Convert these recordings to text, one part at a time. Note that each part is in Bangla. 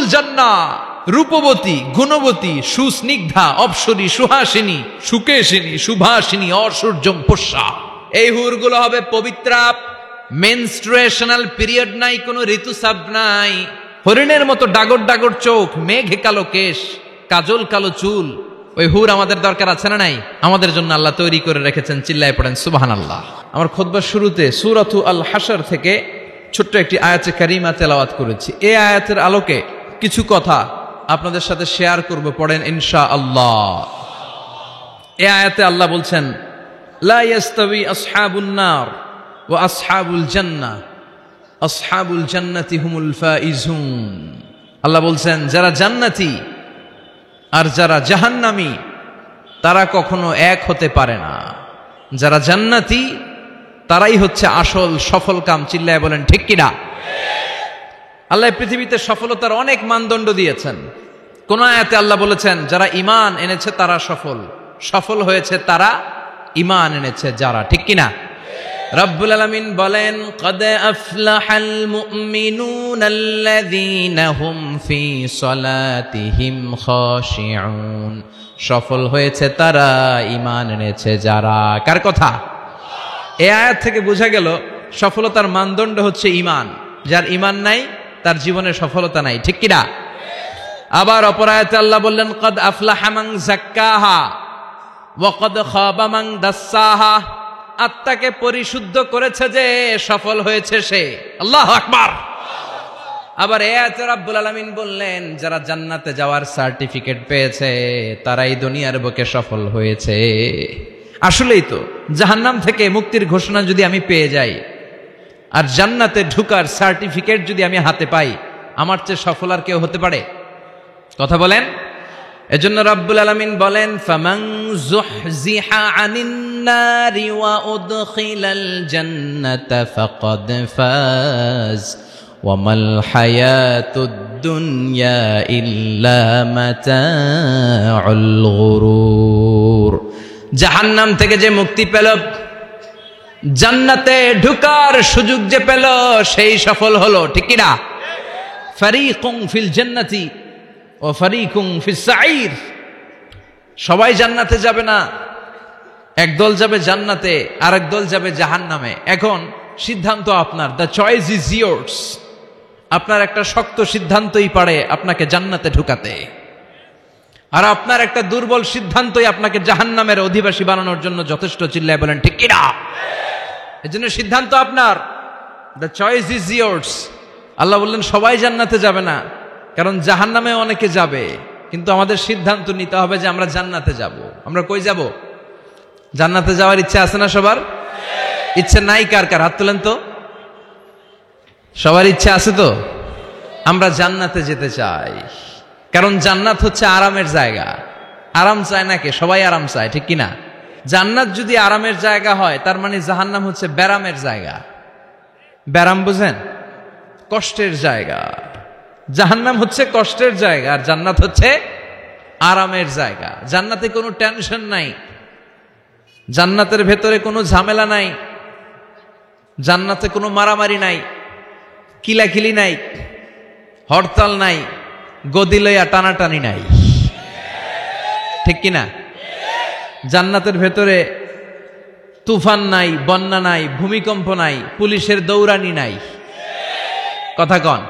হুরুল জান্নাহ, রূপবতী, গুণবতী, সুস্নিগ্ধা, অপ্সরী, সুহাসিনী, সুকেশিনী, সুভাষিনী, অসূর্যম পোষ্যা। এই হুরগুলো হবে পবিত্রা। মেনস্ট্রুয়েশনাল পিরিয়ড নাই, কোনো ঋতুস্রাব নাই। হরিণের মতো ডাগর ডাগর চোখ, মেঘে কালো কেশ, কাজল কালো চুল। ওই হুর আমাদের দরকার আছে না নাই? আমাদের জন্য আল্লাহ তৈরি করে রেখেছেন। চিল্লায় পড়েন সুবহানাল্লাহ। আমার খুতবার শুরুতে সূরাতু আল হাশর থেকে ছোট্ট একটি আয়াতে কারিমা তেলাওয়াত করেছি। এই আয়াতের আলোকে কিছু কথা আপনাদের সাথে শেয়ার করব, পড়েন ইনশাআল্লাহ। এই আয়াতে আল্লাহ বলছেন, লা ইয়াস্তাবি আসহাবুন নার ওয়া আসহাবুল জান্নাহ, আসহাবুল জান্নাতি হুমুল ফাইজুন। আল্লাহ বলছেন, যারা জান্নাতি আর যারা জাহান্নামী তারা কখনো এক হতে পারে না। যারা জান্নাতি তারাই হচ্ছে আসল সফল কাম। চিল্লায় বলেন ঠিক কিনা? আল্লাহ পৃথিবীতে সফলতার অনেক মানদণ্ড দিয়েছেন। কোন আয়াতে আল্লাহ বলেছেন যারা ঈমান এনেছে তারা সফল, সফল হয়েছে তারা ঈমান এনেছে যারা। ঠিক কিনা? রব্বুল আলামিন বলেন, ক্বাদ আফলাহাল মুমিনুনাল্লাযীনা হুম ফি সলাতিহিম খাশিউন। সফল হয়েছে তারা, ঈমান এনেছে যারা। কার কথা? এই আয়াত থেকে বোঝা গেল সফলতার মানদণ্ড হচ্ছে ঈমান। যার ঈমান নাই তার জীবনে সফলতা নাই। ঠিক কিনা? আবার অপর আয়াতে আল্লাহ বললেন, ক্বাদ আফলাহা মান যাক্কাহা ওয়া ক্বাদ খাবা মান দাসসাহা। আত্মাকে পরিশুদ্ধ করেছে যে সফল হয়েছে সে। আল্লাহু আকবার। আবার এই আয়াতে রব্বুল আলামিন বললেন, যারা জান্নাতে যাওয়ার সার্টিফিকেট পেয়েছে তারাই দুনিয়ার বুকে সফল হয়েছে। আসলেই তো, জাহান্নাম থেকে মুক্তির ঘোষণা যদি আমি পেয়ে যাই আর জান্নাতে ঢুকার সার্টিফিকেট যদি আমি হাতে পাই, আমার চেয়ে সফল আর কেউ হতে পারে? কথা বলেন। এজন্য রব্বুল আলামিন বলেন, ফামান যুহজিহা আনিন নারি ওয়া উদখিলাল জান্নাতা ফাকাদ ফাজ ওয়া মাল হায়াতুদ দুনিয়া ইল্লা মাতাউল গুরুর। জাহান্নাম থেকে যে মুক্তি পেল, জান্নাতে ঢুকার সুযোগ যে পেল, সেই সফল হলো। ঠিক কিনা? ফারীকুন ফিল জান্নাতি ও ফারীকুন ফিস সাঈর। সবাই জান্নাতে যাবে না, একদল যাবে জান্নাতে আর একদল যাবে জাহান্নামে। এখন সিদ্ধান্ত আপনার, দ্য চয়েস ইজ ইয়ার্স। আপনার একটা শক্ত সিদ্ধান্তই পারে আপনাকে জান্নাতে ঢুকাতে, আর আপনার একটা দুর্বল সিদ্ধান্তই আপনাকে জাহান্নামের অধিবাসী বানানোর জন্য যথেষ্ট। চিল্লায় বলেন ঠিক কিনা? এজন্য সিদ্ধান্ত আপনার, দ্য চয়েস ইজ ইয়ার্স। আল্লাহ বললেন সবাই জান্নাতে যাবে না, কারণ জাহান্নামে অনেকে যাবে, কিন্তু আমাদের সিদ্ধান্ত নিতে হবে যে আমরা জান্নাতে যাব। আমরা কই যাব? জান্নাতে যাওয়ার ইচ্ছা আছে না সবার? ইচ্ছে নাই কার কার? হাত তোলেন তো। সবার ইচ্ছা আছে তো? আমরা জান্নাতে যেতে চাই, কারণ জান্নাত হচ্ছে আরামের জায়গা। আরাম চায় না কে? সবাই আরাম চায়। ঠিক কিনা? জান্নাত যদি আরামের জায়গা হয়, তার মানে জাহান্নাম হচ্ছে ব্যারামের জায়গা। ব্যারাম বুঝেন? কষ্টের জায়গা। জাহান্নাম হচ্ছে কষ্টের জায়গা, আর জান্নাত হচ্ছে আরামের জায়গা। জান্নাতে কোনো টেনশন নাই, জান্নাতের ভেতরে কোনো ঝামেলা নাই, জান্নাতে কোনো মারামারি নাই, কিলাকিলি নাই, হরতাল নাই, গদি লইয়া টানাটানি নাই। ঠিক কিনা? জান্নাতের ভেতরে তুফান নাই, বন্যা নাই, ভূমিকম্প নাই, পুলিশের দৌড়ানি নাই। কথা কন।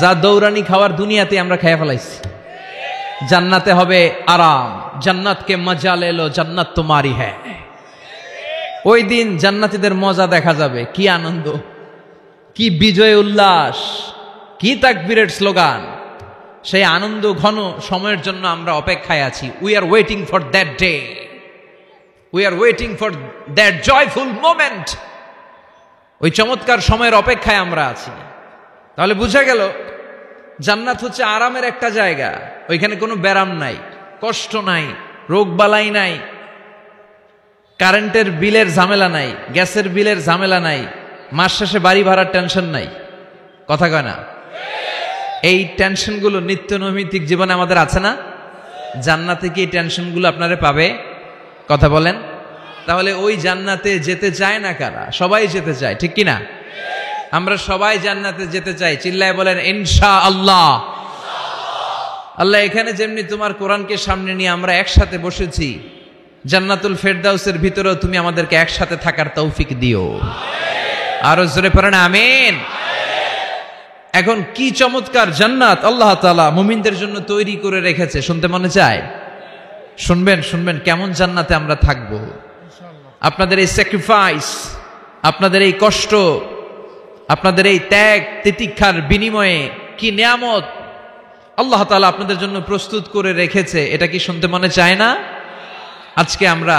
যা দৌড়ানি খাওয়ার দুনিয়াতে আমরা খেয়ে ফেলাইছি। জান্নাতে হবে আরাম। জান্নাতকে মজা লে লো, জান্নাত তোমারি হ্যায়। ওই দিন জান্নাতীদের মজা দেখা যাবে। কি আনন্দ, কি বিজয় উল্লাস, কি তাকবীরের স্লোগান। সেই আনন্দ ঘন সময়ের জন্য আমরা অপেক্ষায় আছি। We are waiting for that day, we are waiting for that joyful moment. ওই চমৎকার সময়ের অপেক্ষায় আমরা আছি। তাহলে বুঝা গেল জান্নাত হচ্ছে আরামের একটা জায়গা। ওইখানে কোনো ব্যারাম নাই, কষ্ট নাই, রোগ বালাই নাই, কারেন্টের বিলের ঝামেলা নাই, গ্যাসের বিলের ঝামেলা নাই, মাস শেষে বাড়ি ভাড়ার টেনশন নাই। কথা কয় না? এই টেনশনগুলো নিত্য নৈমিত্তিক জীবনে আমাদের আছে না? জান্নাতে কি এই টেনশনগুলো আপনারা পাবে? কথা বলেন। তাহলে ওই জান্নাতে যেতে চায় না কারা? সবাই যেতে চায়। ঠিক কিনা? আমরা সবাই জান্নাতে যেতে চাই। চিল্লায় বলেন ইনশাআল্লাহ। আল্লাহ এখানে যেমনি তোমার কোরআনকে সামনে নিয়ে আমরা একসাথে বসেছি, জান্নাতুল ফেরদাউসের ভিতরেও তুমি আমাদেরকে একসাথে থাকার তৌফিক দিও। আরো জোরে পড়েন আমিন। এখন কি চমৎকার জান্নাত আল্লাহ তাআলা মুমিনদের জন্য তৈরি করে রেখেছে, শুনতে মনে চায়? শুনবেন শুনবেন কেমন জান্নাতে আমরা থাকব। আপনাদের এই স্যাক্রিফাইস, আপনাদের এই কষ্ট, আপনাদের এই ত্যাগ তিতিক্ষার বিনিময়ে কি নিয়ামত আল্লাহ তাআলা আপনাদের জন্য প্রস্তুত করে রেখেছে, এটা কি শুনতে মনে চায় না? আজকে আমরা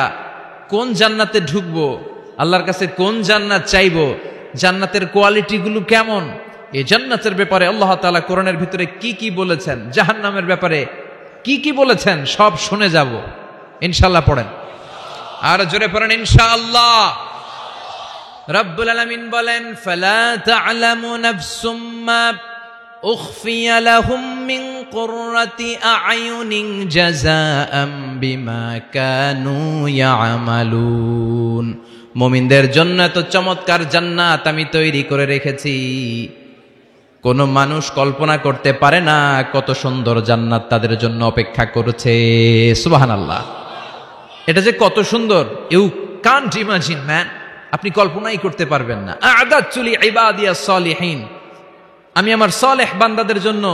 কোন জান্নাতে ঢুকবো, আল্লাহর কাছে কোন জান্নাত চাইবো, জান্নাতের কোয়ালিটিগুলো কেমন, এই জান্নাতের ব্যাপারে আল্লাহ তাআলা কোরআনের ভিতরে কি কি বলেছেন, জাহান্নামের ব্যাপারে কি কি বলেছেন, সব শুনে যাব ইনশাআল্লাহ। পড়েন আর জোরে পড়েন ইনশাআল্লাহ। রব্বুল আলামিন বলেন, ফালা তা'লামু নাফসুম মা উখফিয়া লাহুম মিন কুররাতি আ'য়ুনিন জাযাআম বিমা কানু ইয়া'মালুন। মুমিনদের জন্য এত চমৎকার জান্নাত আমি তৈরি করে রেখেছি, কোন মানুষ কল্পনা করতে পারে না কত সুন্দর জান্নাত তাদের জন্য অপেক্ষা করছে। সুবহানাল্লাহ। এটা যে কত সুন্দর, ইউ কান্ট ইমাজিন ম্যান, আপনি কল্পনাই করতে পারবেন না। আ'দাতু লিইবাদিয়াস সালিহিন, আমি আমার সালেহ বান্দাদের জন্য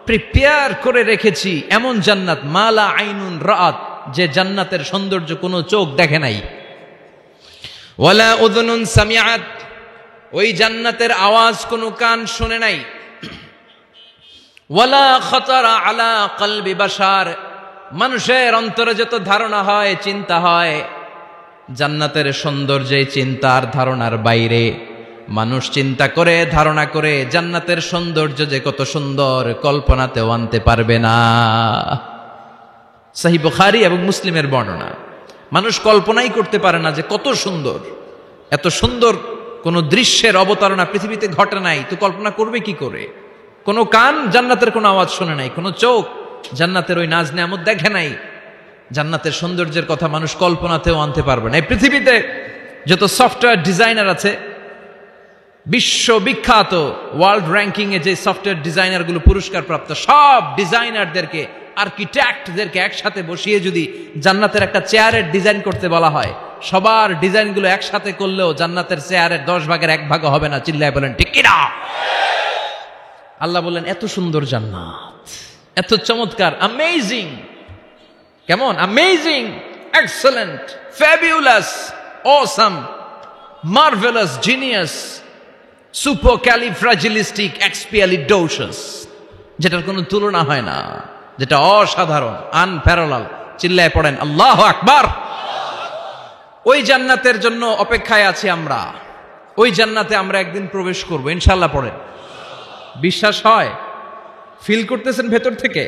প্রিপেয়ার করে রেখেছি এমন জান্নাত, মালা আইনুন রাআত, যে জান্নাতের সৌন্দর্য কোনো চোখ দেখে নাই, ওয়ালা উযুনুন সামিআত, ওই জান্নাতের আওয়াজ কোনো কান শুনে নাই, ওয়ালা খাতারা আলা কলবি বাশার, মানুষের অন্তরে যত ধারণা হয়, চিন্তা হয়, জান্নাতের সৌন্দর্যে চিন্তার ধারণার বাইরে। মানুষ চিন্তা করে, ধারণা করে জান্নাতের সৌন্দর্য যে কত সুন্দর, কল্পনাতেও আনতে পারবে না। সহিহ বুখারী এবং মুসলিমের বর্ণনা। মানুষ কল্পনাই করতে পারে না যে কত সুন্দর, এত সুন্দর কোন দৃশ্যের অবতারণা পৃথিবীতে ঘটে নাই, তো কল্পনা করবে কি করে? কোনো কান জান্নাতের কোনো আওয়াজ শুনে নাই, কোনো চোখ জান্নাতের ওই নাজ নেয়ামত দেখে নাই, জান্নাতের সৌন্দর্যের কথা মানুষ কল্পনাতেও আনতে পারবে না। এই পৃথিবীতে যত সফটওয়্যার ডিজাইনার আছে, বিশ্ববিখ্যাত ওয়ার্ল্ড র্যাঙ্কিং এ যে সফটওয়্যার ডিজাইনার গুলো পুরস্কার প্রাপ্ত, সব ডিজাইনারদেরকে, আর্কিটেক্টদেরকে একসাথে বসিয়ে যদি জান্নাতের একটা চেয়ারের ডিজাইন করতে বলা হয়, সবার ডিজাইনগুলো একসাথে করলেও জান্নাতের চেয়ারের 10 ভাগের 1 ভাগ হবে না। চিল্লায় বলেন ঠিক কিনা? আল্লাহ বলেন এত সুন্দর জান্নাত, এত চমৎকার, অ্যামেজিং। কেমন? Amazing, excellent, fabulous, awesome, marvellous, genius, supercalifragilisticexpialidocious, যেটার কোনো তুলনা হয় না, যেটা অসাধারণ, আনপ্যারালাল। চিল্লায় পড়েন আল্লাহু আকবার। ওই জান্নাতের জন্য অপেক্ষায় আছি আমরা, ওই জান্নাতে আমরা একদিন প্রবেশ করব ইনশাআল্লাহ। পড়েন। বিশ্বাস হয়? ফিল করতেছেন ভেতর থেকে,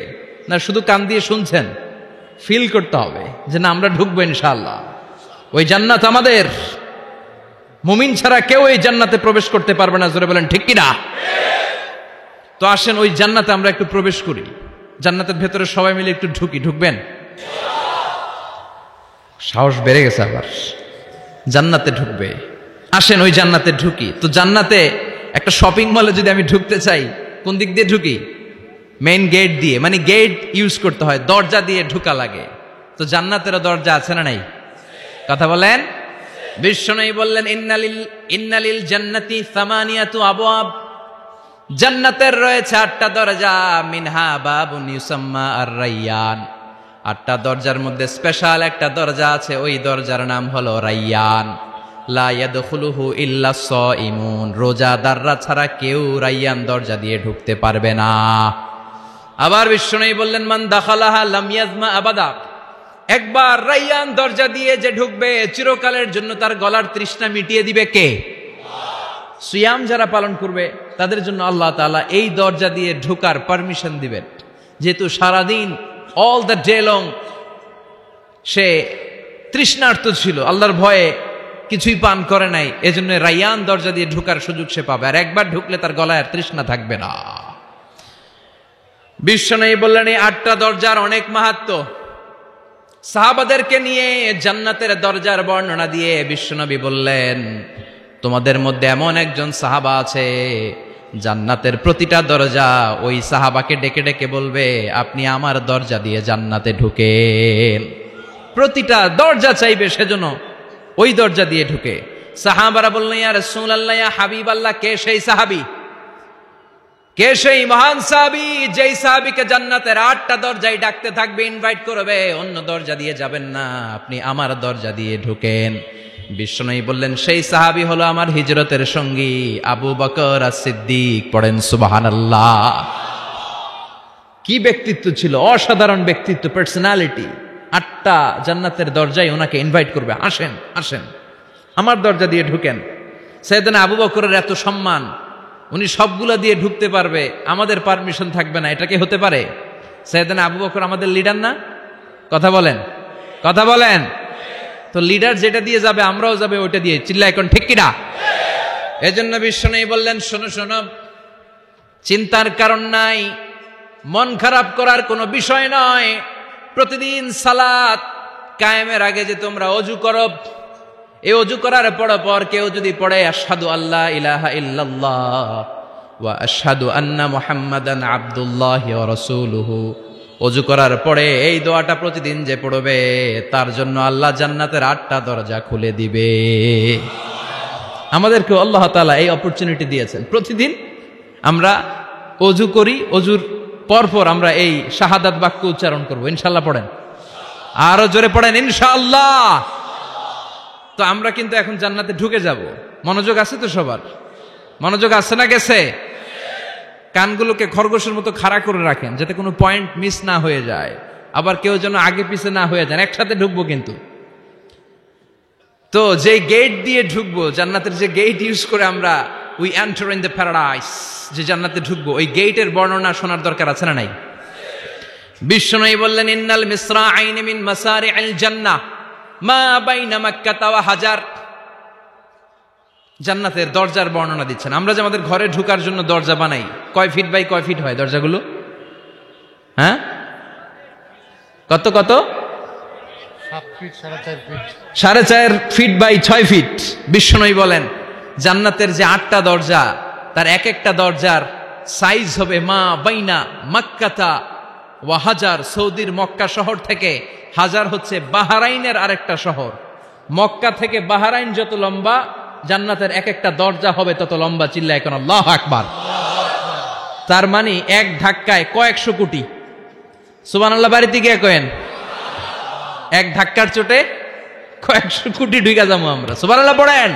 না শুধু কান দিয়ে শুনছেন? ফিল করতে হবে যে না, আমরা ঢুকবো ইনশাআল্লাহ। ওই জান্নাত আমাদের, মুমিন ছাড়া কেউ এই জান্নাতে প্রবেশ করতে পারবে না। জোরে বলেন ঠিক কিনা? তো আসেন ওই জান্নাতে আমরা একটু প্রবেশ করি, জান্নাতের ভেতরে সবাই মিলে একটু ঢুকি। ঢুকবেন? সাহস বেড়ে গেছে আবার, জান্নাতে ঢুকবে। আসেন ওই জান্নাতে ঢুকি। তো জান্নাতে একটা শপিং মলে যদি আমি ঢুকতে চাই, কোন দিক দিয়ে ঢুকি? মেইন গেট দিয়ে, মানে গেট ইউজ করতে হয়, দরজা দিয়ে ঢুকা লাগে। তো জান্নাতেরও দরজা আছে না নাই? কথা বলেন। বিশ্বনবী বললেন, ইন্নালিল জান্নাতি সামানিয়াতু আবওয়াব, জান্নাতের রয়েছে 8টা দরজা, মিনহা বাবুন ইউসাম্মা আর-রায়্যান, 8টা দরজার মধ্যে স্পেশাল একটা দরজা আছে, ওই দরজার নাম হলো রায়্যান। লা ইয়াদখুলুহু ইল্লা সাইমুন, রোজাদাররা ছাড়া কেউ রায়্যান দরজা দিয়ে ঢুকতে পারবে না। আবার বিশ্বনবী বললেন, মান দাখালাহা লাম ইয়াজমা আবাদা, একবার রায়্যান দরজা দিয়ে যে ঢুকবে, চিরকালের জন্য তার গলার তৃষ্ণা মিটিয়ে দিবে কে? সিয়াম যারা পালন করবে তাদের জন্য আল্লাহ তাআলা এই দরজা দিয়ে ঢোকার পারমিশন দিবেন। যেহেতু সারাদিন অল দ্য ডে লং সে তৃষ্ণার্ত ছিল, আল্লাহর ভয়ে কিছুই পান করে নাই, এজন্য রায়্যান দরজা দিয়ে ঢোকার সুযোগ সে পাবে, আর একবার ঢুকলে তার গলায় আর তৃষ্ণা থাকবে না। বিশ্বনবী বললেন, এই 8টা দরজার অনেক মাহাত্ম্য। সাহাবাদেরকে নিয়ে জান্নাতের দরজার বর্ণনা দিয়ে বিশ্বনবী বললেন, তোমাদের মধ্যে এমন একজন সাহাবা আছে জান্নাতের প্রতিটা দরজা ওই সাহাবাকে ডেকে ডেকে বলবে, আপনি আমার দরজা দিয়ে জান্নাতে ঢুকেন। প্রতিটা দরজা চাইবে সেজন্য ওই দরজা দিয়ে ঢুকে। সাহাবারা বললেন, ইয়া রাসূলুল্লাহ, ইয়া হাবিবাল্লাহ, কে সেই সাহাবী, কে সেই মহান সাহাবী যেই সাহাবীকে জান্নাতের 8টা দরজায় ডাকতে থাকবে, ইনভাইট করবে, অন্য দরজা দিয়ে যাবেন না, আপনি আমার দরজা দিয়ে ঢুকেন। বিশ্বনবী বললেন, সেই সাহাবী হলো আমার হিজরতের সঙ্গী আবু বকর as-সিদ্দিক। পড়েন সুবহানাল্লাহ। কি ব্যক্তিত্ব ছিল, অসাধারণ ব্যক্তিত্ব, পার্সোনালিটি। 8টা জান্নাতের দরজায় ওনাকে ইনভাইট করবে, আসেন আসেন আমার দরজা দিয়ে ঢুকেন। সাইয়েদনা আবু বকরের এত সম্মান, উনি সবগুলা দিয়ে ঢুকতে পারবে, আমাদের পারমিশন থাকবে না, এটা কি হতে পারে? সাইয়েদনা আবু বকর আমাদের লিডার না? কথা বলেন, কথা বলেন। তো লিডার যেটা দিয়ে যাবে আমরাও যাবে ওইটা দিয়ে, চিল্লা এখন ঠিক কিনা? এজন্য বিশ্বনবী বললেন, শোনো শোনো, চিন্তার কারণ নাই, মন খারাপ করার কোনো বিষয় নয়। প্রতিদিন সালাত কায়েমের আগে যে তোমরা ওযু করো, এই ওযু করার পর কেউ যদি পড়ে আশহাদু আল্লা ইলাহা ইল্লাল্লাহ ওয়া আশহাদু আন্না মুহাম্মাদান আবদুল্লাহি ওয়া রাসূলুহু, ওযু করার পরে এই দোয়াটা প্রতিদিন যে পড়বে তার জন্য আল্লাহ জান্নাতের 8টা দরজা খুলে দিবে। আমাদেরকে আল্লাহ তাআলা এই অপরচুনিটি দিয়েছেন, প্রতিদিন আমরা ওযু করি, ওযুর পরপর আমরা এই শাহাদাত বাক্য উচ্চারণ করব। ইনশাআল্লাহ পড়েন, আরো জোরে পড়েন ইনশাআল্লাহ। তো আমরা কিন্তু এখন জান্নাতে ঢুকে যাব। মনোযোগ আছে তো সবার? মনোযোগ আছে না গেছে? কানগুলোকে খরগোশের মতো খাড়া করে রাখেন যাতে কোনো পয়েন্ট মিস না হয়ে যায়, আবার কেউ যেন আগে পিছে না হয়ে যায়। একসাথে ঢুকবো কিন্তু। তো যে গেট দিয়ে ঢুকবো, জান্নাতের যে গেট ইউজ করে আমরা we enter in the paradise, যে জান্নাতে ঢুকবো, ওই গেটের বর্ণনা শোনার দরকার আছে না নাই? বিশ্বনবী বললেন, ইন্নাল মিসরাআইন মিন মাসারি'আল জান্নাহ মা বাইনা মাক্কাহ ওয়া হাজার। জান্নাতের দরজার বর্ণনা দিচ্ছেন। আমরা যে আমাদের ঘরে ঢোকার জন্য দরজা বানাই, কয় ফিট বাই কয় ফিট হয় দরজাগুলো? হ্যাঁ, কত কত? 7 feet, 4.5 feet, 4.5 feet by 6 feet. বিশ্বনবী বলেন, জান্নাতের যে 8টা দরজা, তার এক একটা দরজার সাইজ হবে মা বাইনা মাক্কাহ ওয়া হাজার। সৌদির মক্কা শহর থেকে হাজার হচ্ছে বাহরাইনের আরেকটা শহর। মক্কা থেকে বাহরাইন যত লম্বা, জান্নাতের এক একটা দরজা হবে তত লম্বা। চিল্লায় এখন আল্লাহু আকবার। তার মানে এক ধাক্কায় কয়েকশো কোটি। সুবহানাল্লাহ বাড়িতে গিয়ে কয়েন, এক ধাক্কার চোটে কয়েকশো কোটি ঢুকে যাবো আমরা। সুবহানাল্লাহ পড়েন।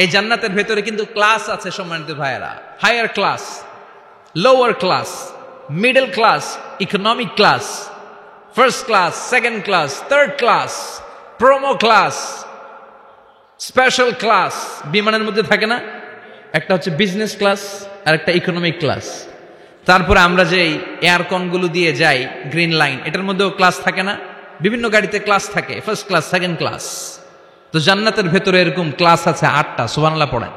এই জান্নাতের ভেতরে কিন্তু ক্লাস আছে সম্মানিত ভাইয়েরা। Higher class, lower class, middle class, economic class, first class, second class, third class, promo class, special class. বিমানের মধ্যে থাকে না, একটা হচ্ছে বিজনেস ক্লাস আর একটা ইকোনমিক ক্লাস। তারপরে আমরা যে এয়ারকনগুলো দিয়ে যাই, গ্রিন লাইন, এটার মধ্যেও ক্লাস থাকে না? বিভিন্ন গাড়িতে ক্লাস থাকে, ফার্স্ট ক্লাস, সেকেন্ড ক্লাস। তো জান্নাতের ভেতরে এরকম ক্লাস আছে 8টা। সুবহানাল্লাহ পড়েন।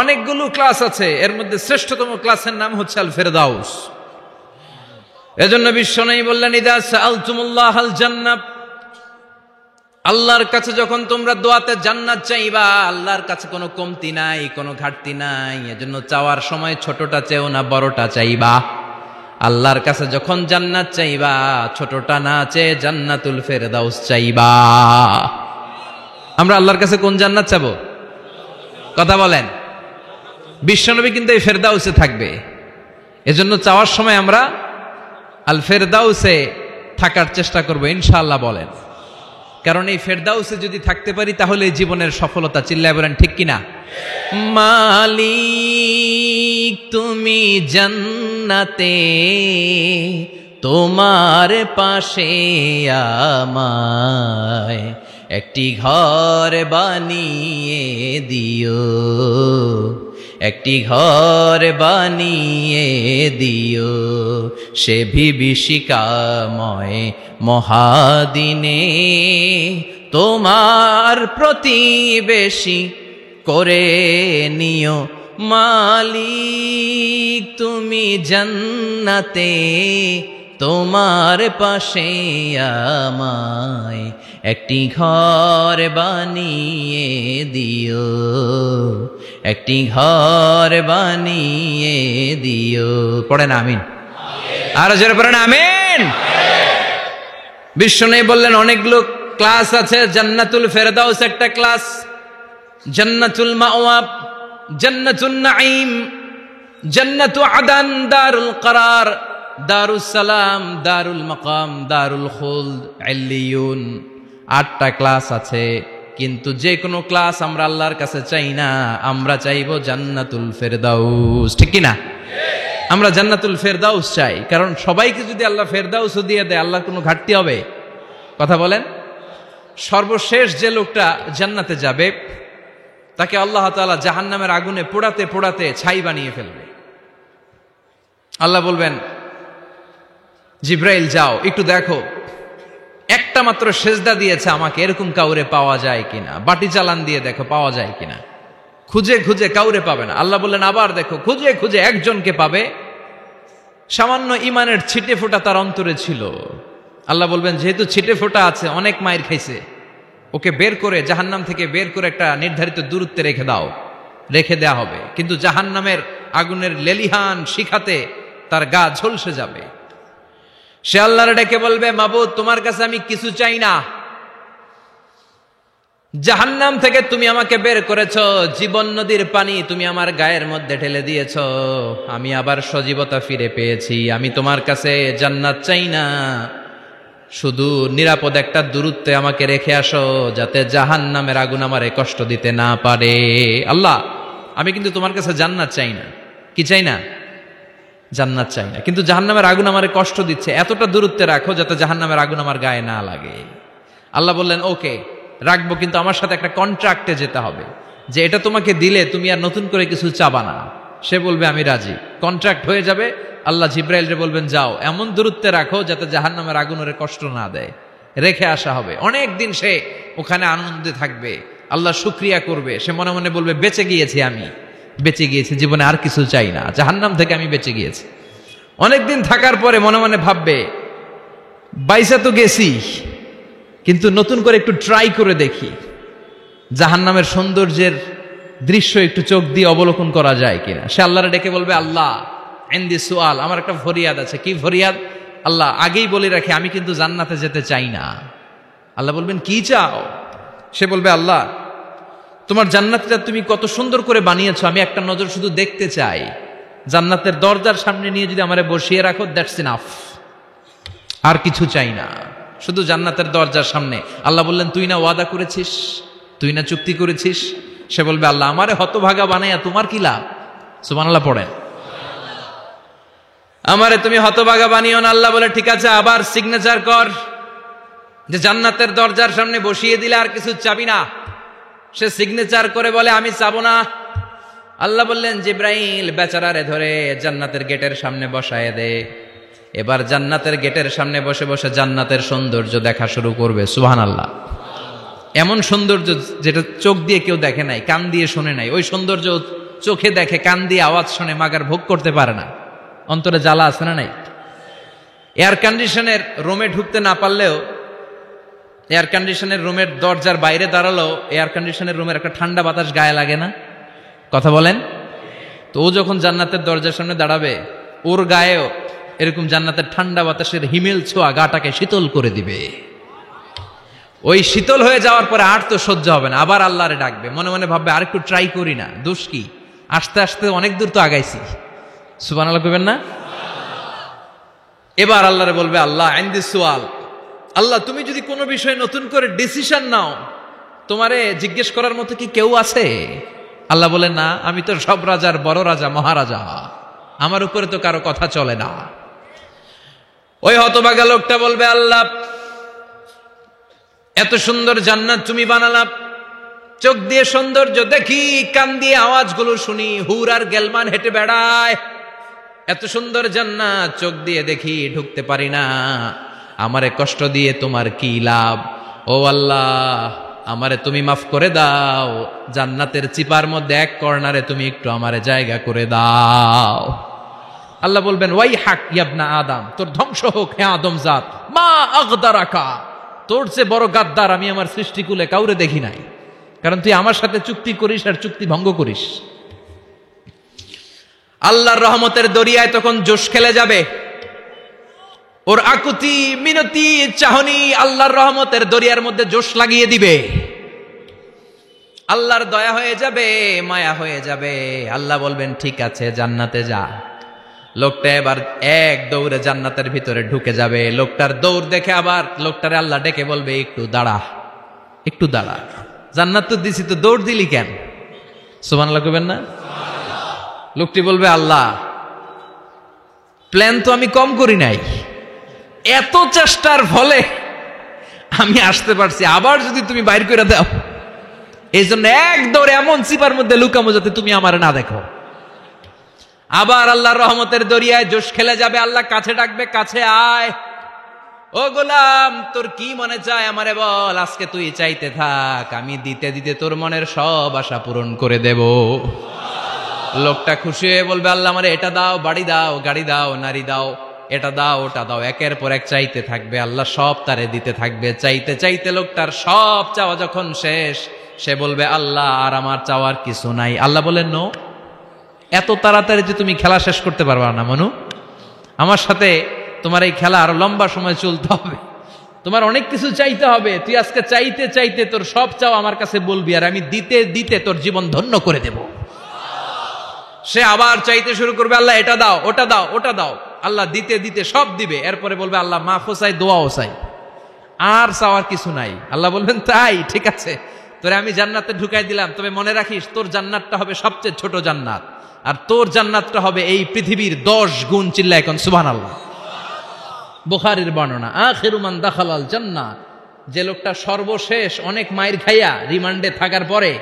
অনেকগুলো ক্লাস আছে, এর মধ্যে শ্রেষ্ঠতম ক্লাসের নাম হচ্ছে আল ফেরদাউস। এজন্য বিশ্বনবী বললেন, ইদা সাআলতুমুল্লাহাল জান্নাহ, আল্লাহর কাছে যখন তোমরা দোয়াতে জান্নাত চাইবা, আল্লাহর কাছে কোনো কমতি নাই, কোনো ঘাটতি নাই। এজন্য চাওয়ার সময় ছোটটা চেও না, বড়টা চাইবা। আল্লাহর কাছে যখন জান্নাত চাইবা, ছোটটা না চেয়ে জান্নাতুল ফেরদাউস চাইবা। আমরা আল্লাহর কাছে কোন জান্নাত চাবো? কথা বলেন। বিশ্বনবী কিন্তু এই ফেরদাউসে থাকবে, এজন্য চাওয়ার সময় আমরা আল ফেরদাউসে থাকার চেষ্টা করব ইনশাআল্লাহ বলেন। কারণ এই ফেরদাউসে যদি থাকতে পারি তাহলে জীবনের সফলতা। চিল্লায় বলেন ঠিক কিনা? মালিক তুমি জান্নাতে, তোমার পাশে আমায় একটি ঘর বানিয়ে দিও, একটি ঘর বানিয়ে দিও সে বিভীষিকাময় মহাদিনে, তোমার প্রতিবেশী করে নিও মালিক তুমি জান্নাতে, তোমার পাশে আমায় একটি ঘর বানিয়ে দিও, একটি ঘর বানিয়ে দিও। পড়েন আমিন। আর জোরে পড়েন আমিন। বিশ্বনবী বললেন অনেকগুলো ক্লাস আছে, জান্নাতুল ফেরদাউস একটা ক্লাস, জান্নাতুল মাওয়া, জান্নাতুন নাঈম, জান্নাতু আদান, দারুল করার, দারুস সালাম, দারুল মাকাম, দারুল খুলদ, ইল্লিয়ুন। 8টা ক্লাস আছে, কিন্তু যে কোনো ক্লাস আমরা আল্লাহর কাছে চাই না, আমরা চাইবো জান্নাতুল ফেরদাউস। ঠিক কি না? আমরা জান্নাতুল ফেরদাউস চাই, কারণ সবাইকে যদি আল্লাহ ফেরদাউস দিয়ে দেয়, আল্লাহর কোনো ঘাটতি হবে? কথা বলেন। সর্বশেষ যে লোকটা জান্নাতে যাবে তাকে আল্লাহ তাআলা জাহান্নামের আগুনে পোড়াতে পোড়াতে ছাই বানিয়ে ফেলবে। আল্লাহ বলবেন, জিব্রাইল যাও একটু দেখো, একটা মাত্র সেজদা দিয়েছে আমাকে, এরকম কাউরে পাওয়া যায় কিনা। বাটি চালান দিয়ে দেখো পাওয়া যায় কিনা। খুঁজে খুঁজে কাউরে পাবে না। আল্লাহ বললেন আবার দেখো, খুঁজে খুঁজে একজনকে পাবে, সামান্য ইমানের ছিটে ফোঁটা তার অন্তরে ছিল। আল্লাহ বলবেন যেহেতু ছিটে ফোঁটা আছে, অনেক মায়ের খাইছে, ওকে বের করে জাহান্নাম থেকে বের করে একটা নির্ধারিত দূরত্বে রেখে দাও। রেখে দেয়া হবে, কিন্তু জাহান্নামের আগুনের লেলিহান শিখাতে তার গা ঝলসে যাবে। সে আল্লাহর ডেকে বলবে, মাবুদ তোমার কাছে আমি কিছু চাই না, জাহান্নাম থেকে তুমি আমাকে বের করেছো, জীবন নদীর পানি তুমি আমার গায়ের মধ্যে ঢেলে দিয়েছো, আমি আবার সজীবতা ফিরে পেয়েছি। আমি তোমার কাছে জান্নাত চাই না, শুধু নিরাপদ একটা দূরত্বে আমাকে রেখে আসো, যাতে জাহান্নামের আগুন আমারে কষ্ট দিতে না পারে। আল্লাহ আমি কিন্তু তোমার কাছে জান্নাত চাই না। কি চাই না? জান্নাত চাই না, কিন্তু জাহান্নামের আগুন আমারে কষ্ট দিচ্ছে, এতটা দূরত্বে রাখো যাতে জাহান্নামের আগুন আমার গায়ে না লাগে। আল্লাহ বললেন ওকে রাখবো, কিন্তু আমার সাথে একটা কন্ট্রাক্টে যেতে হবে, যে এটা তোমাকে দিলে তুমি আর নতুন করে কিছু চাবা না। সে বলবে আমি রাজি, কন্ট্রাক্ট হয়ে যাবে। আল্লাহ জিব্রাইলরে বলবেন যাও এমন দূরত্বে রাখো যাতে জাহান্নামের আগুন ওরে কষ্ট না দেয়। রেখে আসা হবে, অনেক দিন সে ওখানে আনন্দে থাকবে, আল্লাহ শুকরিয়া করবে। সে মনে মনে বলবে বেঁচে গিয়েছি, আমি বেঁচে গিয়েছি, জীবনে আর কিছু চাই না, জাহান্নাম থেকে আমি বেঁচে গিয়েছি। অনেকদিন থাকার পরে মনে মনে ভাববে বাইসা তো গেছি, কিন্তু নতুন করে একটু ট্রাই করে দেখি, জাহান্নামের সৌন্দর্যের দৃশ্য একটু চোখ দিয়ে অবলোকন করা যায় কিনা। সে আল্লাহরে ডেকে বলবে আল্লাহ ইনদি সুআল, আমার একটা ফরিয়াদ আছে। কি ফরিয়াদ? আল্লাহ আগেই বলে রাখি আমি কিন্তু জান্নাতে যেতে চাই না। আল্লাহ বলবেন কি চাও? সে বলবে আল্লাহ তোমার জান্নাতটা তুমি কত সুন্দর করে বানিয়েছো, আমি একটা নজর শুধু দেখতে চাই। জান্নাতের দরজার সামনে নিয়ে যদি আমারে বসিয়ে রাখো, দ্যাটস ইনাফ, আর কিছু চাই না, শুধু জান্নাতের দরজার সামনে। আল্লাহ বললেন তুই না ওয়াদা করেছিস, তুই না চুক্তি করেছিস। সে বলবে আল্লাহ আমারে হতভাগা বানাইয়া তোমার কি লাভ? সুবহানাল্লাহ পড়েন। আমারে তুমি হতভাগা বানিও না। আল্লাহ বলে ঠিক আছে, আবার সিগনেচার কর যে জান্নাতের দরজার সামনে বসিয়ে দিলে আর কিছু চাবি না। সে সিগনেচার করে বলে আমি চাবো না। আল্লাহ বললেন জিব্রাইল বেচারারে ধরে জান্নাতের গেটের সামনে বসায় দে। এবার জান্নাতের গেটের সামনে বসে বসে জান্নাতের সৌন্দর্য দেখা শুরু করবে। সুবহানাল্লাহ। এমন সৌন্দর্য যেটা চোখ দিয়ে কেউ দেখে নাই, কান দিয়ে শোনে নাই। ওই সৌন্দর্য চোখে দেখে, কান দিয়ে আওয়াজ শুনে, মাগার ভোগ করতে পারে না। অন্তরে জ্বালা আছে না নাই? এয়ার কন্ডিশনের রুমে ঢুকতে না পারলেও, এয়ার কন্ডিশনের রুমের দরজার বাইরে দাঁড়ালো, এয়ার কন্ডিশনের রুমের একটা ঠান্ডা বাতাস গায়ে লাগে না? কথা বলেন। তো ও যখন জান্নাতের দরজার সামনে দাঁড়াবে, ওর গায়েও এরকম জান্নাতের ঠান্ডা বাতাসের হিমেল ছোঁয়া গাটাকে শীতল করে দিবে। ওই শীতল হয়ে যাওয়ার পরে আর তো সহ্য হবে না, আবার আল্লাহরে ডাকবে। মনে মনে ভাববে আর একটু ট্রাই করি না, দোষ কি, আস্তে আস্তে অনেক দূর তো আগাইছি। সুবহানাল্লাহ কইবেন না? এবার আল্লাহরে বলবে আল্লাহ ইনদি সুআল, আল্লাহ তুমি যদি কোনো বিষয়ে নতুন করে ডিসিশন নাও, তোমারে জিজ্ঞেস করার মতো কি কেউ আছে? আল্লাহ বলে না, আমি তো সব রাজার বড় রাজা, মহারাজা, আমার উপরে তো কারো কথা চলে না। ওই হতভাগা লোকটা বলবে আল্লাহ এত সুন্দর জান্নাত তুমি বানালা, চোখ দিয়ে সৌন্দর্য দেখি, কান দিয়ে আওয়াজগুলো শুনি, হুর আর গেলমান হেঁটে বেড়ায়, এত সুন্দর জান্নাত চোখ দিয়ে দেখি, ঢুকতে পারি না, আমারে কষ্ট দিয়ে তোমার কি লাভ? ও আল্লাহ আমারে তুমি মাফ করে দাও, জান্নাতের চিপার মধ্যে এক কর্নারে তুমি একটু আমারে জায়গা করে দাও। আল্লাহ বলবেন ওয়াই হাক ইয়াবনা আদম, তোর ধ্বংস হোক হে আদম জাত, মা আগদারাকা, তোর চেয়ে বড় গাদ্দার আমি আমার সৃষ্টিকুলে কাউরে দেখি নাই। কারণ তুই আমার সাথে চুক্তি করিস আর চুক্তি ভঙ্গ করিস। আল্লাহর রহমতের দরিয়ায় তখন জোশ খেলে যাবে। ওর আকুতি মিনতি চাহনি আল্লাহর রহমতের দরিয়ার মধ্যে জোশ লাগিয়ে দিবে। আল্লাহর দয়া হয়ে যাবে, মায়া হয়ে যাবে। আল্লাহ বলবেন ঠিক আছে জান্নাতে যা। লোকটা এবার এক দৌড়ে জান্নাতের ভিতরে ঢুকে যাবে। লোকটার দৌড় দেখে আবার লোকটারে আল্লাহ ডেকে বলবে একটু দাঁড়া, একটু দাঁড়া, জান্নাত তো দিছি, তো দৌড় দিলি কেন? সুবহানাল্লাহ কইবেন না? লোকটি বলবে আল্লাহ প্ল্যান তো আমি কম করি নাই, এত চেষ্টার ফলে আমি আসতে পারছি, আবার যদি তুমি বাইর করে দাও, এই জন্য এক দৌড়ে এমন চিপার মধ্যে লুকামো যাতে তুমি আমার না দেখো। আবার আল্লাহর রহমতের দরিয়ায় জোশ খেলে যাবে। আল্লাহ কাছে ডাকবে, কাছে আয়, ও গোলাম তোর কি মনে চায় আমারে বল, আজকে তুই চাইতে থাক, আমি দিতে দিতে তোর মনের সব আশা পূরণ করে দেব। লোকটা খুশি হয়ে বলবে আল্লাহ আমারে এটা দাও, বাড়ি দাও, গাড়ি দাও, নারী দাও, এটা দাও, ওটা দাও, একের পর এক চাইতে থাকবে। আল্লাহ সব তারে দিতে থাকবে। চাইতে চাইতে লোকটার সব চাওয়া যখন শেষ, সে বলবে আল্লাহ আর আমার চাওয়ার কিছু নাই। আল্লাহ বলেন নো, এত তাড়াতাড়ি যে তুমি খেলা শেষ করতে পারবা না মনু, আমার সাথে তোমার এই খেলা আরো লম্বা সময় চলতে হবে, তোমার অনেক কিছু চাইতে হবে। তুই আজকে চাইতে চাইতে তোর সব চাও আমার কাছে বলবি, আর আমি দিতে দিতে তোর জীবন ধন্য করে দেব। সে আবার চাইতে শুরু করবে, আল্লাহ এটা দাও, ওটা দাও, ওটা দাও। আল্লাহ দিতে দিতে সব দিবে। এরপরে বলবে আল্লাহ মাফও চাই, দোয়াও চাই, আর চাওয়ার কিছু নাই। আল্লাহ বলবেন তাই ঠিক আছে, তোরে আমি জান্নাতে ঢুকাই দিলাম, তবে মনে রাখিস তোর জান্নাতটা হবে সবচেয়ে ছোট জান্নাত, আর তোর জান্নাতটা হবে এই পৃথিবীর 10 গুণ। চিল্লায় এখন সুবহানাল্লাহ। বুখারীর বর্ণনা, আখিরু মান দাখালাল জান্নাহ, যে লোকটা সর্বশেষ অনেক মাইর খাইয়া রিমান্ডে থাকার পরে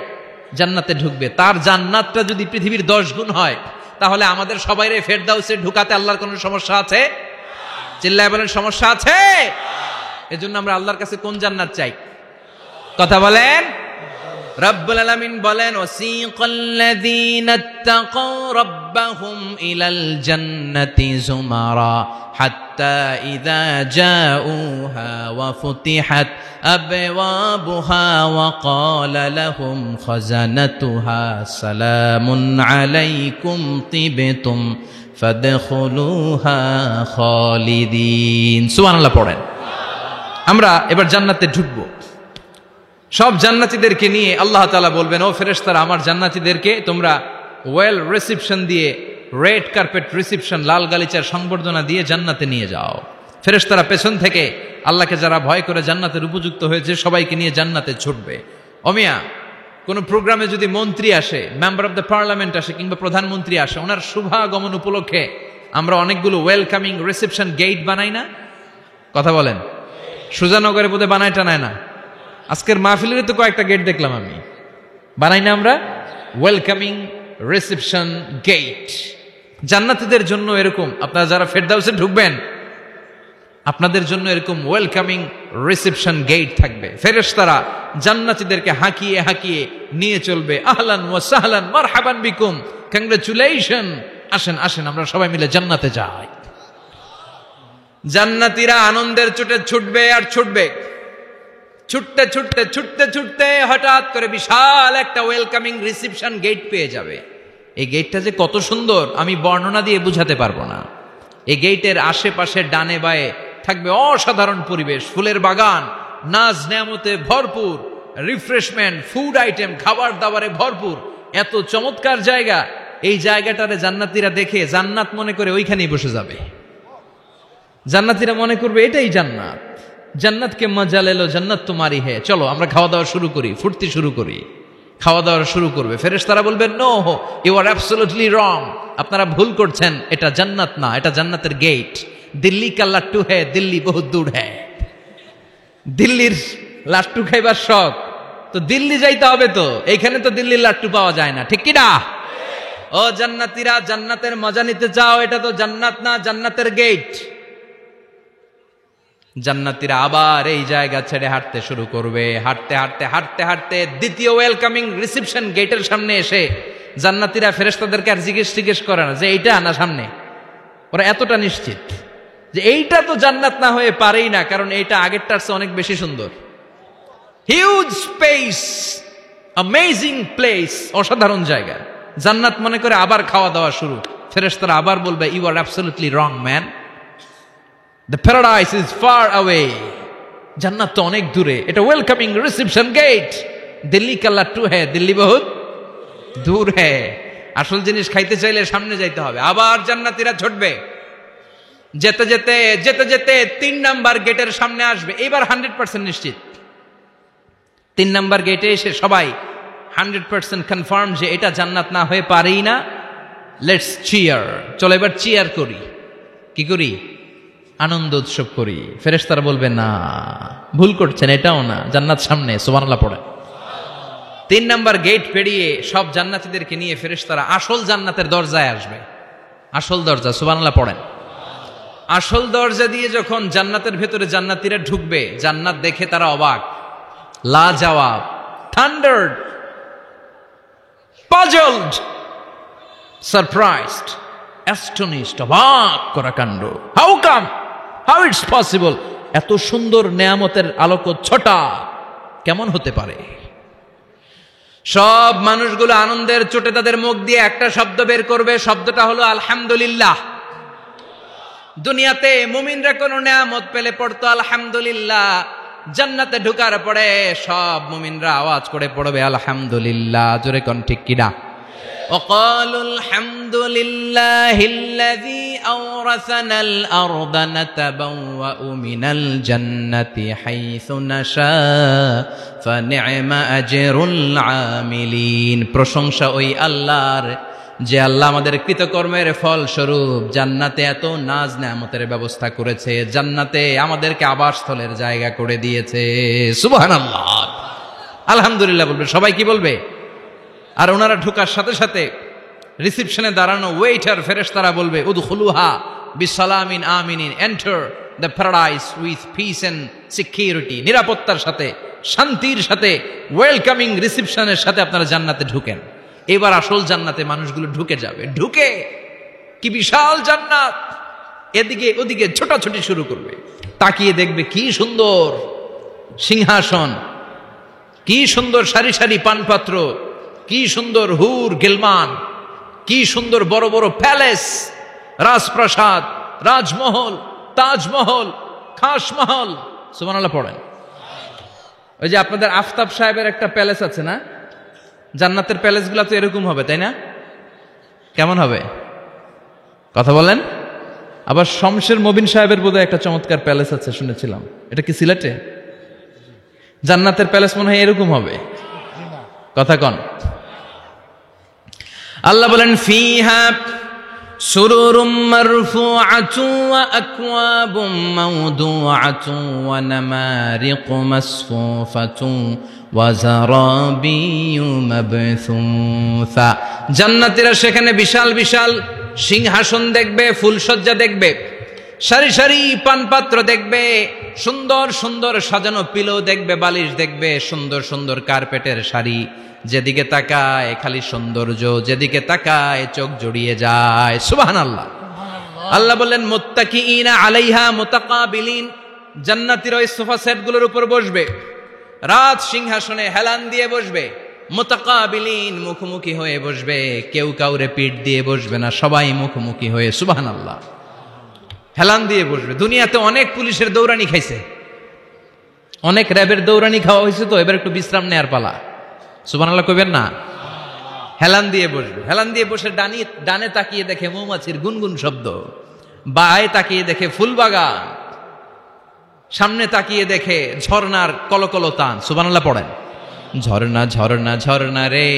জান্নাতে ঢুকবে, তার জান্নাতটা যদি পৃথিবীর 10 গুণ হয়, তাহলে আমাদের সবাইরে ফেরদাউসে ঢুকাতে আল্লাহর কোনো সমস্যা আছে? চিল্লায় বলেন সমস্যা আছে? এজন্য আমরা আল্লাহর কাছে কোন জান্নাত চাই? কথা বলেন। রব্বুল আলামিন বলেন ওয়াসিকাল্লাযীনা ইত্তাকাউ রাব্বাহুম ইলাল জান্নাতি যুমারা হাত্তা ইযা জাউহা ওয়া ফুতিহাত আবওয়াবুহা ওয়া ক্বালা লাহুম খাজানাতুহা সালামুন আলাইকুম তিবতুম ফাদখুলুহা খালিদিন। সুবহানাল্লাহ পড়েন। আমরা এবার জান্নাতে ঢুকবো। সব জান্নাতীদেরকে নিয়ে আল্লাহ তাআলা বলবেন, ও ফেরেশতারা আমার জান্নাতীদেরকে তোমরা ওয়েল রিসিপশন দিয়ে, রেড কার্পেট রিসিপশন, লাল গালিচার সংবর্ধনা দিয়ে জান্নাতে নিয়ে যাও। ফেরেশতারা পেছন থেকে আল্লাহকে যারা ভয় করে জান্নাতের উপযুক্ত হয়েছে সবাইকে নিয়ে জান্নাতে ছুটবে। অমিয়া কোন প্রোগ্রামে যদি মন্ত্রী আসে, মেম্বার অফ দ্য পার্লামেন্ট আসে, কিংবা প্রধানমন্ত্রী আসে, ওনার শুভাগমন উপলক্ষে আমরা অনেকগুলো ওয়েলকামিং রিসেপশন গেট বানাই না? কথা বলেন। সুজানগরে বোধহয় বানায় টানায় না? আজকের মাহফিলের তো কয়েকটা গেট দেখলাম আমি, বানাই না আমরা? Welcoming reception gate. জান্নাতীদের জন্য এরকম, আপনারা যারা ফেরদাউসে ঢুকবেন আপনাদের জন্য এরকম ওয়েলকামিং রিসেপশন গেট থাকবে। ফেরেশতারা জান্নাতীদেরকে হাঁকিয়ে হাঁকিয়ে নিয়ে চলবে। আহলান ওয়া সাহলান মারহাবান বিকুম, কংগ্রাচুলেশন, আসেন আসেন আমরা সবাই মিলে জান্নাতে যাই। জান্নাতীরা আনন্দের চোটে ছুটবে আর ছুটবে। ছুটতে ছুটতে ছুটতে ছুটতে হঠাৎ করে বিশাল একটা ওয়েলকামিং রিসেপশন গেট পেয়ে যাবে। এই গেটটা যে কত সুন্দর আমি বর্ণনা দিয়ে বুঝাতে পারবো না। এই গেটের আশেপাশে ডানে বায়ে থাকবে অসাধারণ পরিবেশ, ফুলের বাগান, নাজ নেয়ামতে ভরপুর, রিফ্রেশমেন্ট, ফুড আইটেম, খাবার দাবারে ভরপুর, এত চমৎকার জায়গা। এই জায়গাটারে জান্নাতীরা দেখে জান্নাত মনে করে ওইখানেই বসে যাবে। জান্নাতীরা মনে করবে এটাই জান্নাত, জান্নাতকে মজা লেলো, জান্নাত তোমারই হে, চলো আমরা খাওয়া দাওয়া শুরু করি, ফুর্তি শুরু করি। খাওয়া দাওয়া শুরু করবে। ফেরেশতারা বলবেন no, you are absolutely wrong, আপনারা ভুল করছেন, এটা জান্নাত না, এটা জান্নাতের গেট। দিল্লি কা লাট্টু হে, দিল্লি বহুত দূর হে। দিল্লির লাট্টু খাইবার শখ তো দিল্লি যাইতে হবে, তো এইখানে তো দিল্লির লাট্টু পাওয়া যায় না, ঠিক কি না? ও জান্নাতীরা, জান্নাতের মজা নিতে চাও? এটা তো জান্নাত না, জান্নাতের গেট। জান্নাতীরা আবার এই জায়গা ছেড়ে হাঁটতে শুরু করবে। হাঁটতে হাঁটতে হাঁটতে হাঁটতে দ্বিতীয় ওয়েলকামিং রিসেপশন গেটের সামনে এসে জান্নাতীরা ফেরেশতাদেরকে আর জিজ্ঞেস করে না যে এইটা না সামনে, ওরা এতটা নিশ্চিত যে এইটা তো জান্নাত না হয়ে পারেই না, কারণ এইটা আগেরটার চেয়ে অনেক বেশি সুন্দর। হিউজ স্পেস, অ্যামেজিং প্লেস, অসাধারণ জায়গা। জান্নাত মনে করে আবার খাওয়া দাওয়া শুরু। ফেরেশতারা আবার বলবে, you are absolutely wrong man, the paradise is far away, জান্নাত তো অনেক দূরে, এটা ওয়েলকামিং রিসেপশন গেট, দিল্লি কা লাট্টু হ্যায়, দিল্লি বহুত দূর হ্যায়। আসল জিনিস খাইতে চাইলে সামনে যাইতে হবে। আবার জান্নাতীরা ছুটবে, যেতে যেতে যেতে যেতে 3 নাম্বার গেটের সামনে আসবে। এবার 100% নিশ্চিত 3 নাম্বার গেটে এসে সবাই 100% কনফার্ম যে এটা জান্নাত না হয়ে পারেই না। লেটস চিয়ার, চলো এবার চিয়ার করি। কি করি? আনন্দ উৎসব করি। ফেরেশতারা বলবে, না, ভুল করছেন, এটাও না, জান্নাত সামনে। সুবহানাল্লাহ পড়ে। 3 নাম্বার গেট পেরিয়ে সব জান্নাতীদেরকে নিয়ে ফেরেশতারা আসল জান্নাতের দরজায় আসবে। আসল দরজা, সুবহানাল্লাহ পড়েন। আসল দরজা দিয়ে যখন জান্নাতের ভেতরে জান্নাতীরা ঢুকবে, জান্নাত দেখে তারা অবাক, লাজবাব, থান্ডার্ড, পাজলড, সারপ্রাইজড, অ্যাস্টনিশড, অবাক করা কাণ্ড। How come, how it's possible, এত সুন্দর নেয়ামতের আলোকচ্ছটা কেমন হতে পারে? সব মানুষগুলো আনন্দের চোটে তাদের মুখ দিয়ে একটা শব্দ বের করবে, শব্দটা হলো আলহামদুলিল্লাহ। দুনিয়াতে মুমিনরা কোনো নেয়ামত পেলে পড়তো আলহামদুলিল্লাহ, জান্নাতে ঢোকার পরে সব মুমিনরা আওয়াজ করে পড়বে আলহামদুলিল্লাহ। জোরে কোন ঠিক কিনা? وقالوا الحمد لله الذي أورثنا الأرض نتبوأ من الجنة حيث نشاء فنعم أجر العاملين। প্রশংসা ওই আল্লাহর, যে আল্লাহ আমাদের কৃতকর্মের ফল স্বরূপ জান্নাতে এত নাজ নেয়ামতের ব্যবস্থা করেছে, জান্নাতে আমাদেরকে আবাসস্থলের জায়গা করে দিয়েছে। সুবহানাল্লাহ, আলহামদুলিল্লাহ বলবে সবাই। কি বলবে? আর ওনারা ঢোকার সাথে সাথে রিসেপশনে দাঁড়ানো ওয়েটার ফেরেশতারা বলবে, উদখুলুহা বিসালামিন আমিনিন, enter the paradise with peace and security, নিরাপত্তার সাথে, শান্তির সাথে, ওয়েলকামিং রিসেপশনের সাথে আপনারা জান্নাতে ঢুকেন। এবার আসল জান্নাতে মানুষগুলো ঢুকে যাবে। ঢুকে কি বিশাল জান্নাত, এদিকে ওদিকে ছোটাছুটি শুরু করবে। তাকিয়ে দেখবে কি সুন্দর সিংহাসন, কি সুন্দর সারি সারি পানপাত্র, কি সুন্দর হুর গিলমান, কি সুন্দর বড় বড় প্যালেস, রাজপ্রাসাদ, রাজমহল, তাজমহল, খাসমহল। সুবহানাল্লাহ পড়েন। ওই যে আপনাদের আফতাব সাহেবের একটা প্যালেস আছে না, জান্নাতের প্যালেসগুলো তো এরকম হবে, তাই না? কেমন হবে কথা বলেন? আবার শমশের মবিন সাহেবের বোধহয় একটা চমৎকার প্যালেস আছে শুনেছিলাম, এটা কি সিলেটে? জান্নাতের প্যালেস মনে হয় এরকম হবে, কথা কন। আল্লাহ বলেন, ফিহা সুরুরুম মারফুআতু ওয়া আকওয়াবুম মাওদুআতু ওয়া নামারিকু মাসফুফাতু ওয়া যারাবিয়্যু মাবথুসা। জান্নাতীরা সেখানে বিশাল বিশাল সিংহাসন দেখবে, ফুলসজ্জা দেখবে, সারি সারি পানপাত্র দেখবে, সুন্দর সুন্দর সাজানো পিলো দেখবে, বালিশ দেখবে, সুন্দর সুন্দর কার্পেটের শাড়ি। যেদিকে তাকায় খালি সৌন্দর্য, যেদিকে তাকায় চোখ জড়িয়ে যায়। সুবহানাল্লাহ। আল্লাহ বললেন, মুত্তাকিইনা আলাইহা মুতাকাবিলিন, জান্নাতীরা ওই সোফা সেটগুলোর উপর বসবে, রাজ সিংহাসনে হেলান দিয়ে বসবে, মুতাকাবিলিন, মুখোমুখি হয়ে বসবে, কেউ কাউরে পিঠ দিয়ে বসবে না, সবাই মুখোমুখি হয়ে। সুবহানাল্লাহ, হেলান দিয়ে বসবে। দুনিয়াতে অনেক পুলিশের দৌড়ানি খাইছে, অনেক র্যাবের দৌড়ানি খাওয়া হয়েছে, তো এবার একটু বিশ্রাম নেয়ার পালা। সুবহানাল্লাহ কইবেন না? হেলান দিয়ে বসবে। হেলান দিয়ে বসে ডানে তাকিয়ে দেখে মৌমাছির গুনগুন শব্দ, বায়ে তাকিয়ে দেখে ফুলবাগান, সামনে তাকিয়ে দেখে ঝর্ণার কলকল টান। সুবহানাল্লাহ পড়েন। ঝর্ণা ঝর্ণা ঝর্ণা রে,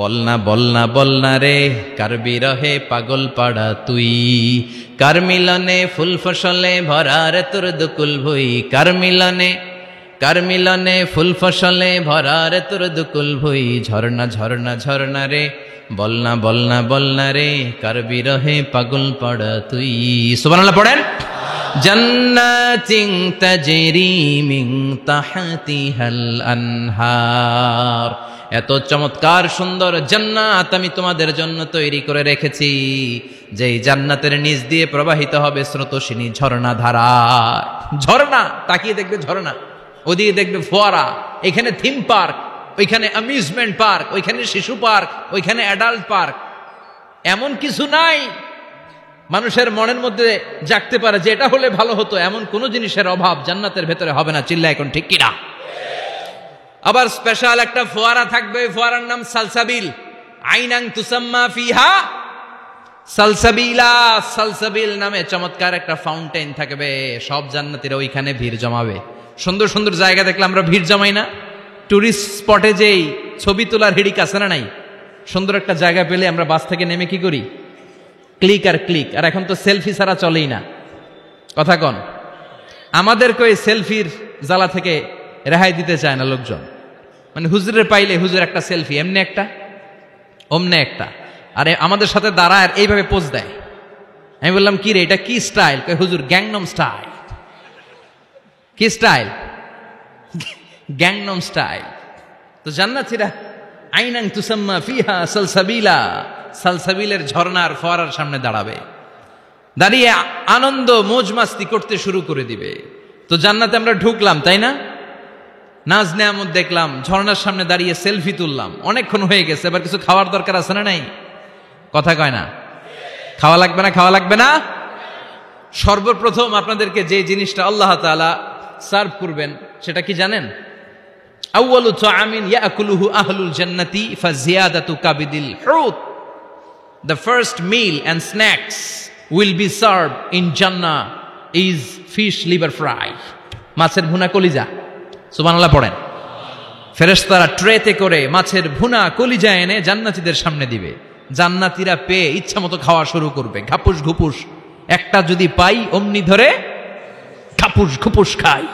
বলনা বলনা বলনা রে, কার বিরহে পাগল পাড়া তুই, কার মিলনে ফুল ফসলে ভরা রে তোর দুকুল ভুই, কার মিলনে ফুল ফসলে ভরা রে তোর দুকুল ভুই। ঝর্ণা ঝর্ণা ঝর্ণা রে, বলনা বলনা বলনা রে, কার বিরহে পাগল পাড়া তুই। সুবহানাল্লাহ পড়েন। জান্নাতিন তাজরি মিন তাহতিহাল আনহার, এত চমৎকার সুন্দর জান্নাত আমি তোমাদের জন্য তৈরি করে রেখেছি, যেই জান্নাতের নিচ দিয়ে প্রবাহিত হবে স্রোতস্বিনী ঝর্ণা ধারা। ঝর্ণা, তাকিয়ে দেখবে ঝর্ণা, ওদিকে দেখবে ফোয়ারা, এখানে থিম পার্ক, ওইখানে অ্যামিউজমেন্ট পার্ক, ওইখানে শিশু পার্ক, ওইখানে অ্যাডাল্ট পার্ক। এমন কিছু নাই মানুষের মনের মধ্যে জাগতে পারে যে এটা হলে ভালো হতো, এমন কোন জিনিসের অভাব জান্নাতের ভেতরে হবে না। চিল্লা এখন ঠিক কিনা? আবার স্পেশাল একটা ফোয়ারা থাকবে, ফোয়ারার নাম সালসাবিল। আইনাং তুসাম্মা ফিহা সালসাবিলা, সালসাবিল নামে চমৎকার একটা ফাউন্টেন থাকবে। সব জান্নাতীরা ওইখানে ভিড় জমাবে। সুন্দর সুন্দর জায়গা দেখলে আমরা ভিড় জমাই না? টুরিস্ট স্পটে যেই ছবি তোলার হিড়িক আছে না নাই? সুন্দর একটা জায়গা পেলে আমরা বাস থেকে নেমে কি করি? ক্লিক আর ক্লিক। আর এখন তো সেলফি ছাড়া চলেই না, কথা কন। আমাদেরকে ওই সেলফির জ্বালা থেকে রেহাই দিতে চায় না লোকজন। মানে হুজুরের পাইলে হুজুর একটা সেলফি, এমনি একটা অমনে একটা, আরে আমাদের সাথে দাঁড়ায় আর এইভাবে পোজ দেয়। আমি বললাম কি রে, এটা কি স্টাইল? কই হুজুর গ্যাংনম স্টাইল। কি স্টাইল? Gangnam style. তো জান্নাতীরা আইনাং তুসাম্মা ফিহা সালসাবিলা, সালসাবিলের ঝর্ণার ফোয়ারার সামনে দাঁড়াবে, দাঁড়িয়ে আনন্দ মौज মাস্তি করতে শুরু করে দিবে। তো জান্নাতে আমরা ঢুকলাম, তাই না? নাজ নেয়ামত দেখলাম, ঝর্ণার সামনে দাঁড়িয়ে সেলফি তুললাম, অনেকক্ষণ হয়ে গেছে, এবার কিছু খাওয়ার দরকার আছে না নাই? কথা কয় না? খাওয়া লাগবে না? খাওয়া লাগবে না? সর্বপ্রথম আপনাদেরকে যে জিনিসটা আল্লাহ তাআলা সার্ভ করবেন সেটা কি জানেন? আউয়ালু তাআমিন ইয়াকুলুহু আহলুল জান্নাতি ফাজিয়াদাতু কাবিদিল হুত। The first meal and snacks will be served in Jannah is fish liver fry. মাছের ভুনা কলিজা। সুবহানাল্লাহ পড়েন। ফেরেশতারা ট্রেতে করে মাছের ভুনা কলিজা এনে জান্নাতীদের সামনে দিবে। জান্নাতীরা পেয়ে ইচ্ছা মতো খাওয়া শুরু করবে, ঘাপুস ঘুপুস। একটা যদি পাই অমনি ধরে ঘাপুস ঘুপুস খাই।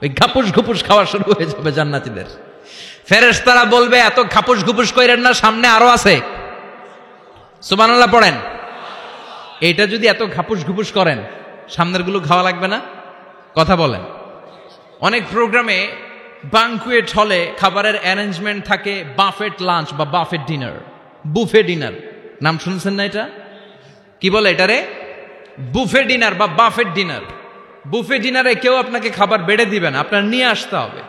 ওই ঘাপুস ঘুপুস খাওয়া শুরু হয়ে যাবে জান্নাতীদের। ফেরেশতারা বলবে এত ঘাপুস ঘুপুস কইরেন না, সামনে আরো আছে। সুবহানাল্লাহ পড়েন। এটা যদি এত ঘাপুস ঘুপুস করেন, সামনের গুলো খাওয়া লাগবে না? কথা বলেন। অনেক প্রোগ্রামে বানকুয়েট হলে খাবারের অ্যারেঞ্জমেন্ট থাকে বাফেট লাঞ্চ বা বাফেট ডিনার, বুফে ডিনার। নাম শুনছেন না এটা? কি বলে এটারে? বুফে ডিনার বা বাফেট ডিনার। বুফে ডিনারে কেউ আপনাকে খাবার বেড়ে দিবেন, আপনার নিয়ে আসতে হবে।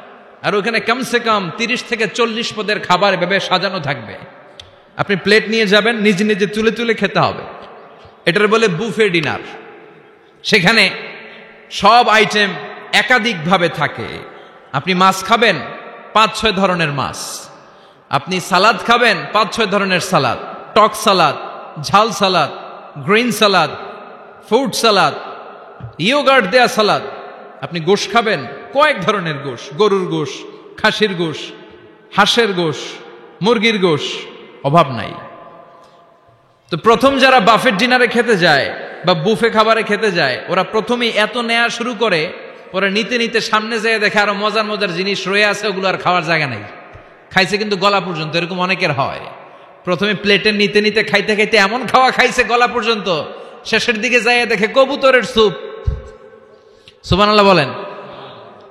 আর ওখানে কমসে কম 30 থেকে 40 পদের খাবার এভাবে সাজানো থাকবে। আপনি প্লেট নিয়ে যাবেন, নিজে নিজে তুলে তুলে খেতে হবে। এটার বলে বুফে ডিনার। সেখানে সব আইটেম একাধিকভাবে থাকে। আপনি মাছ খাবেন, 5-6 ধরনের মাছ। আপনি সালাদ খাবেন, 5-6 ধরনের সালাদ, টক সালাদ, ঝাল salad, green salad, fruit salad, yoghurt দেয়া সালাদ। আপনি গোশ খাবেন, কয়েক ধরনের গোশ, গরুর গোশ, খাসির গোশ, হাঁসের গোশ, মুরগির গোশ, অভাব নাই। তো প্রথম যারা বাফেট ডিনারে খেতে যায় বা বুফে খাবারে খেতে যায়, ওরা প্রথমেই এত নেয়া শুরু করে, ওরা নিতে নিতে সামনে যেয়ে দেখে আরো মজার মজার জিনিস রয়ে আছে, ওগুলো আর খাওয়ার জায়গা নাই। খাইছে কিন্তু গলা পর্যন্ত, এরকম অনেকের হয়। প্রথমে প্লেটে নিতে নিতে খাইতে খাইতে এমন খাওয়া খাইছে গলা পর্যন্ত, শেষের দিকে যাইয়া দেখে কবুতরের স্যুপ। সুবহানাল্লাহ বলেন।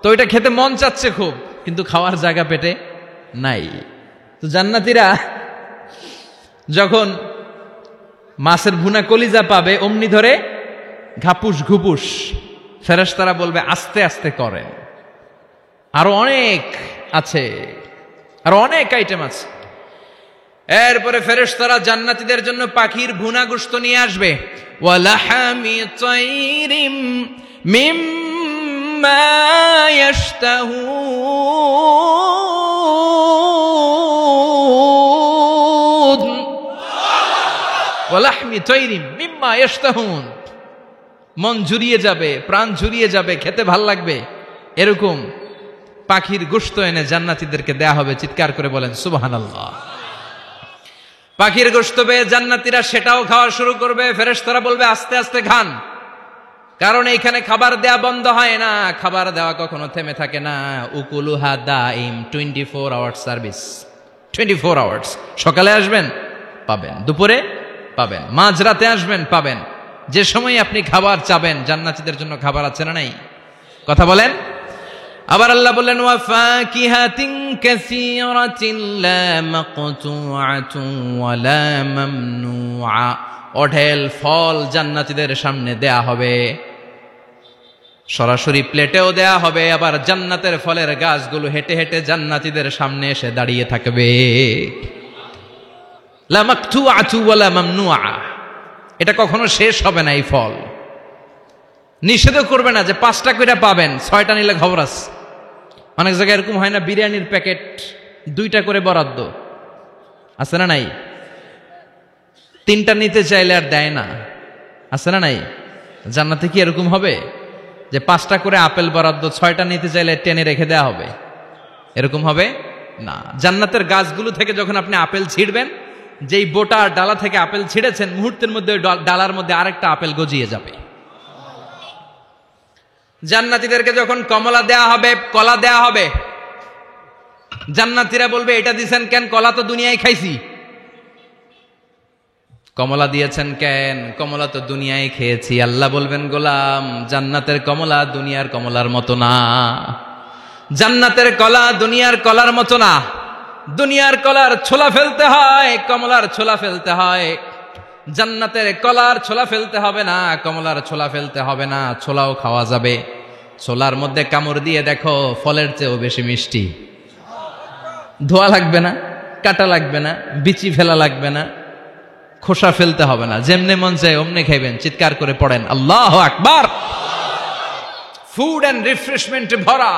তো এটা খেতে মন চাচ্ছে খুব, কিন্তু খাওয়ার জায়গা পেটে নাই। তো জান্নাতীরা যখন মাছের ভুনা কলিজা পাবে, অমনি ধরে ঘাপুস ঘুপুস। ফেরেশতারা বলবে আস্তে আস্তে করেন, আরো অনেক আছে, আরো অনেক আইটেম আছে। এরপরে ফেরেশতারা জান্নাতীদের জন্য পাখির ভুনা গোশত নিয়ে আসবে। ওয়ালাহামি তাইরিম মিম্মা ইয়াশতাহুন। ওয়ালাহমি তাইরিম মিম্মা ইয়াশতাহুন। মন জুড়িয়ে যাবে, প্রাণ জুড়িয়ে যাবে, খেতে ভাল লাগবে, এরকম পাখির গোশত এনে জান্নাতীদেরকে দেয়া হবে। চিৎকার করে বলেন সুবহানাল্লাহ। পাখির গোশত পেয়ে জান্নাতীরা সেটাও খাওয়া শুরু করবে। ফেরেশতারা বলবে আস্তে আস্তে খান, কারণ এইখানে খাবার দেয়া বন্ধ হয় না, খাবার দেওয়া কখনো থেমে থাকে না। উকুলুহা দাইম, 24 আওয়ার্স সার্ভিস, 24 আওয়ার্স। সকালে আসবেন পাবেন, দুপুরে পাবেন, মাঝরাতে আসবেন পাবেন। যে সময় আপনি খাবার চাবেন, জান্নাতীদের জন্য খাবার আছে না নাই? কথা বলেন। আবার আল্লাহ বললেন ওয়া ফাকিহাতিন কাসীরাতিন লা মাকতুআতুন ওয়া লা মামনুআ। অঢেল ফল জান্নাতীদের সামনে দেয়া হবে, সরাসরি প্লেটেও দেয়া হবে। আবার জান্নাতের ফলের গাছগুলো হেঁটে হেঁটে জান্নাতীদের সামনে এসে দাঁড়িয়ে থাকবে। লা মাকতুআতু ওয়ালা মামনুআ, এটা কখনো শেষ হবে না। এই ফল নিষেধও করবে না যে 5টা করে পাবেন, 6টা নিলে খবর আছে। অনেক জায়গায় এরকম হয় না, বিরিয়ানির প্যাকেট 2টা করে বরাদ্দ আছে না নাই? 3টা নিতে চাইলে আর দেয় না, আছে না নাই? জান্নাতে কি এরকম হবে যে 5টা করে আপেল বরাদ্দ, 6টা নিতে চাইলে টেনে রেখে দেওয়া হবে? এরকম হবে না। জান্নাতের গাছগুলো থেকে যখন আপনি আপেল ছিঁড়বেন, যেই বোটা আর ডালা থেকে আপেল ছিঁড়েছেন, মুহূর্তের মধ্যে ওই ডালার মধ্যে আরেকটা আপেল গজিয়ে যাবে। জান্নাতীদেরকে যখন কমলা দেয়া হবে, কলা দেয়া হবে, জান্নাতীরা বলবে এটা দিয়েছেন কেন? কলা তো দুনিয়ায় খাইছি। কমলা দিয়েছেন কেন? কমলা তো দুনিয়ায় খেয়েছি। আল্লাহ বলবেন, গোলাম, জান্নাতের কমলা দুনিয়ার কমলার মতো না। জান্নাতের কলা দুনিয়ার কলার মতো না। দুনিয়ার কলার ছোলা ফেলতে হয়, কমলার ছোলা ফেলতে হয়। জান্নাতের কলার ছোলা ফেলতে হবে না, কমলার ছোলা ফেলতে হবে না। ছোলাও খাওয়া যাবে। ছোলার মধ্যে কামড় দিয়ে দেখো, ফলের চেয়েও বেশি মিষ্টি। ধোয়া লাগবে না, কাটা লাগবে না, বিচি ফেলা লাগবে না, খোসা ফেলতে হবে না। যেমনে মন চায় অমনে খাইবেন। চিৎকার করে পড়েন আল্লাহু আকবার। ফুড এন্ড রিফ্রেশমেন্টে ভরা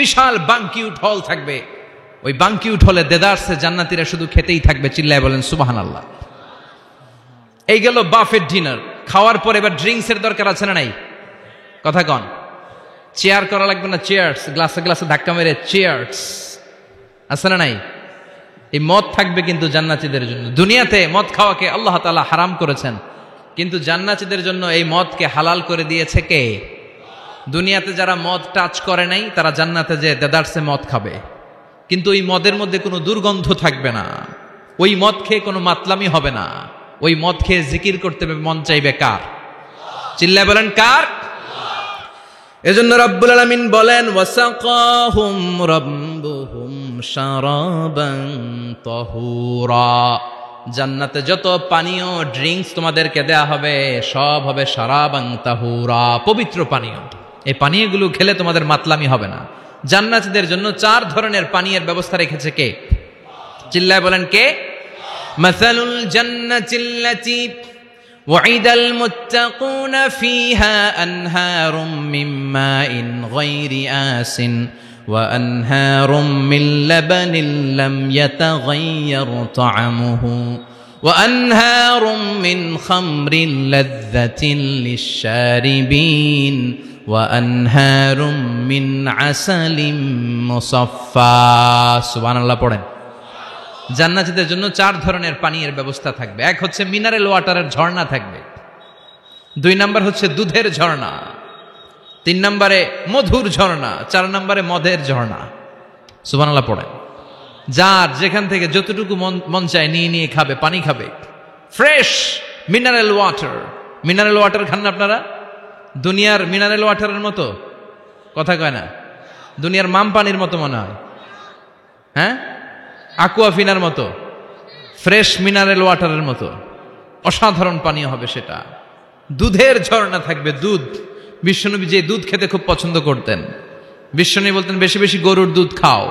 বিশাল বানকিউট হল থাকবে। ওই বানকিউট হলে দেদারসে জান্নাতীরা শুধু খেতেই থাকবে। চিল্লায় বলেন সুবহানাল্লাহ। এই গেল বাফেট ডিনার। খাওয়ার পর এবার ড্রিঙ্কস এর দরকার আছে না নাই? কথা কন। চেয়ার করা লাগবে না, চেয়ার্স, গ্লাসে গ্লাসে ধাক্কা মেরে চেয়ার্স, আছে না নাই? এই মদ থাকবে কিন্তু জান্নাতীদের জন্য। দুনিয়াতে মদ খাওয়াকে আল্লাহ তাআলা হারাম করেছেন, কিন্তু জান্নাতীদের জন্য এই মদকে হালাল করে দিয়েছে কে? দুনিয়াতে যারা মদ টাচ করে নাই, তারা জান্নাতে যে দেদারসে মদ খাবে, কিন্তু ওই মদের মধ্যে কোনো দুর্গন্ধ থাকবে না। ওই মদ খেয়ে কোনো মাতলামি হবে না। ওই মদ খেয়ে জিকির করতে মন চাইবে কার? চিল্লায় বলেন কার? এজন্য রব্বুল আলামিন বলেন, ওয়াসাকাহুম রাব্বুহুম শারাবান তাহুরা। জান্নাতে যত পানীয় ড্রিঙ্কস তোমাদেরকে দেয়া হবে, সব হবে শারাবান তাহুরা, পবিত্র পানীয়। এই পানীয়গুলো খেলে তোমাদের মাতলামি হবে না। জান্নাতীদের জন্য 4 ধরনের পানীয়ের ব্যবস্থা রেখেছে কে? চিল্লায় বলেন কে? মাসালুল জান্নাতিল্লাতী ওয়াইদাল মুত্তাকুনা ফিহা আনহারুম মিন মাইন গায়রি আসিন ওয়া আনহারুম মিন লাবানিন লাম ইয়াতাগায়্যার তা'আমুহু ওয়া আনহারুম মিন খামরিন লাযযাতিন লিশ-শারিবিন ওয়া আনহারুম মিন আসালিম মুসাফফা। সুবহানাল্লাহ পড়েন। জান্নাতীদের জন্য 4 ধরনের পানীয়ের ব্যবস্থা থাকবে। এক হচ্ছে মিনারেল ওয়াটারের ঝর্ণা থাকবে, 2 নাম্বার হচ্ছে দুধের ঝর্ণা, 3 নম্বরে মধুর ঝর্ণা, 4 নম্বরে মদের ঝর্ণা। সুবহানাল্লাহ পড়েন। যার যেখান থেকে যতটুকু মন চায় নিয়ে নিয়ে খাবে, পানি খাবে। Fresh mineral water. Mineral water খান না আপনারা? দুনিয়ার মিনারেল ওয়াটারের মতো? কথা কয় না। দুনিয়ার মাম পানির মতো মনে হয়, হ্যাঁ? আকুয়াফিনার মতো, ফ্রেশ মিনারেল ওয়াটারের মতো অসাধারণ পানীয় হবে সেটা। দুধের ঝর্ণা থাকবে, দুধ। বিশ্বনবী যে দুধ খেতে খুব পছন্দ করতেন। বিশ্বনবী বলতেন, বেশি বেশি গরুর দুধ খাও।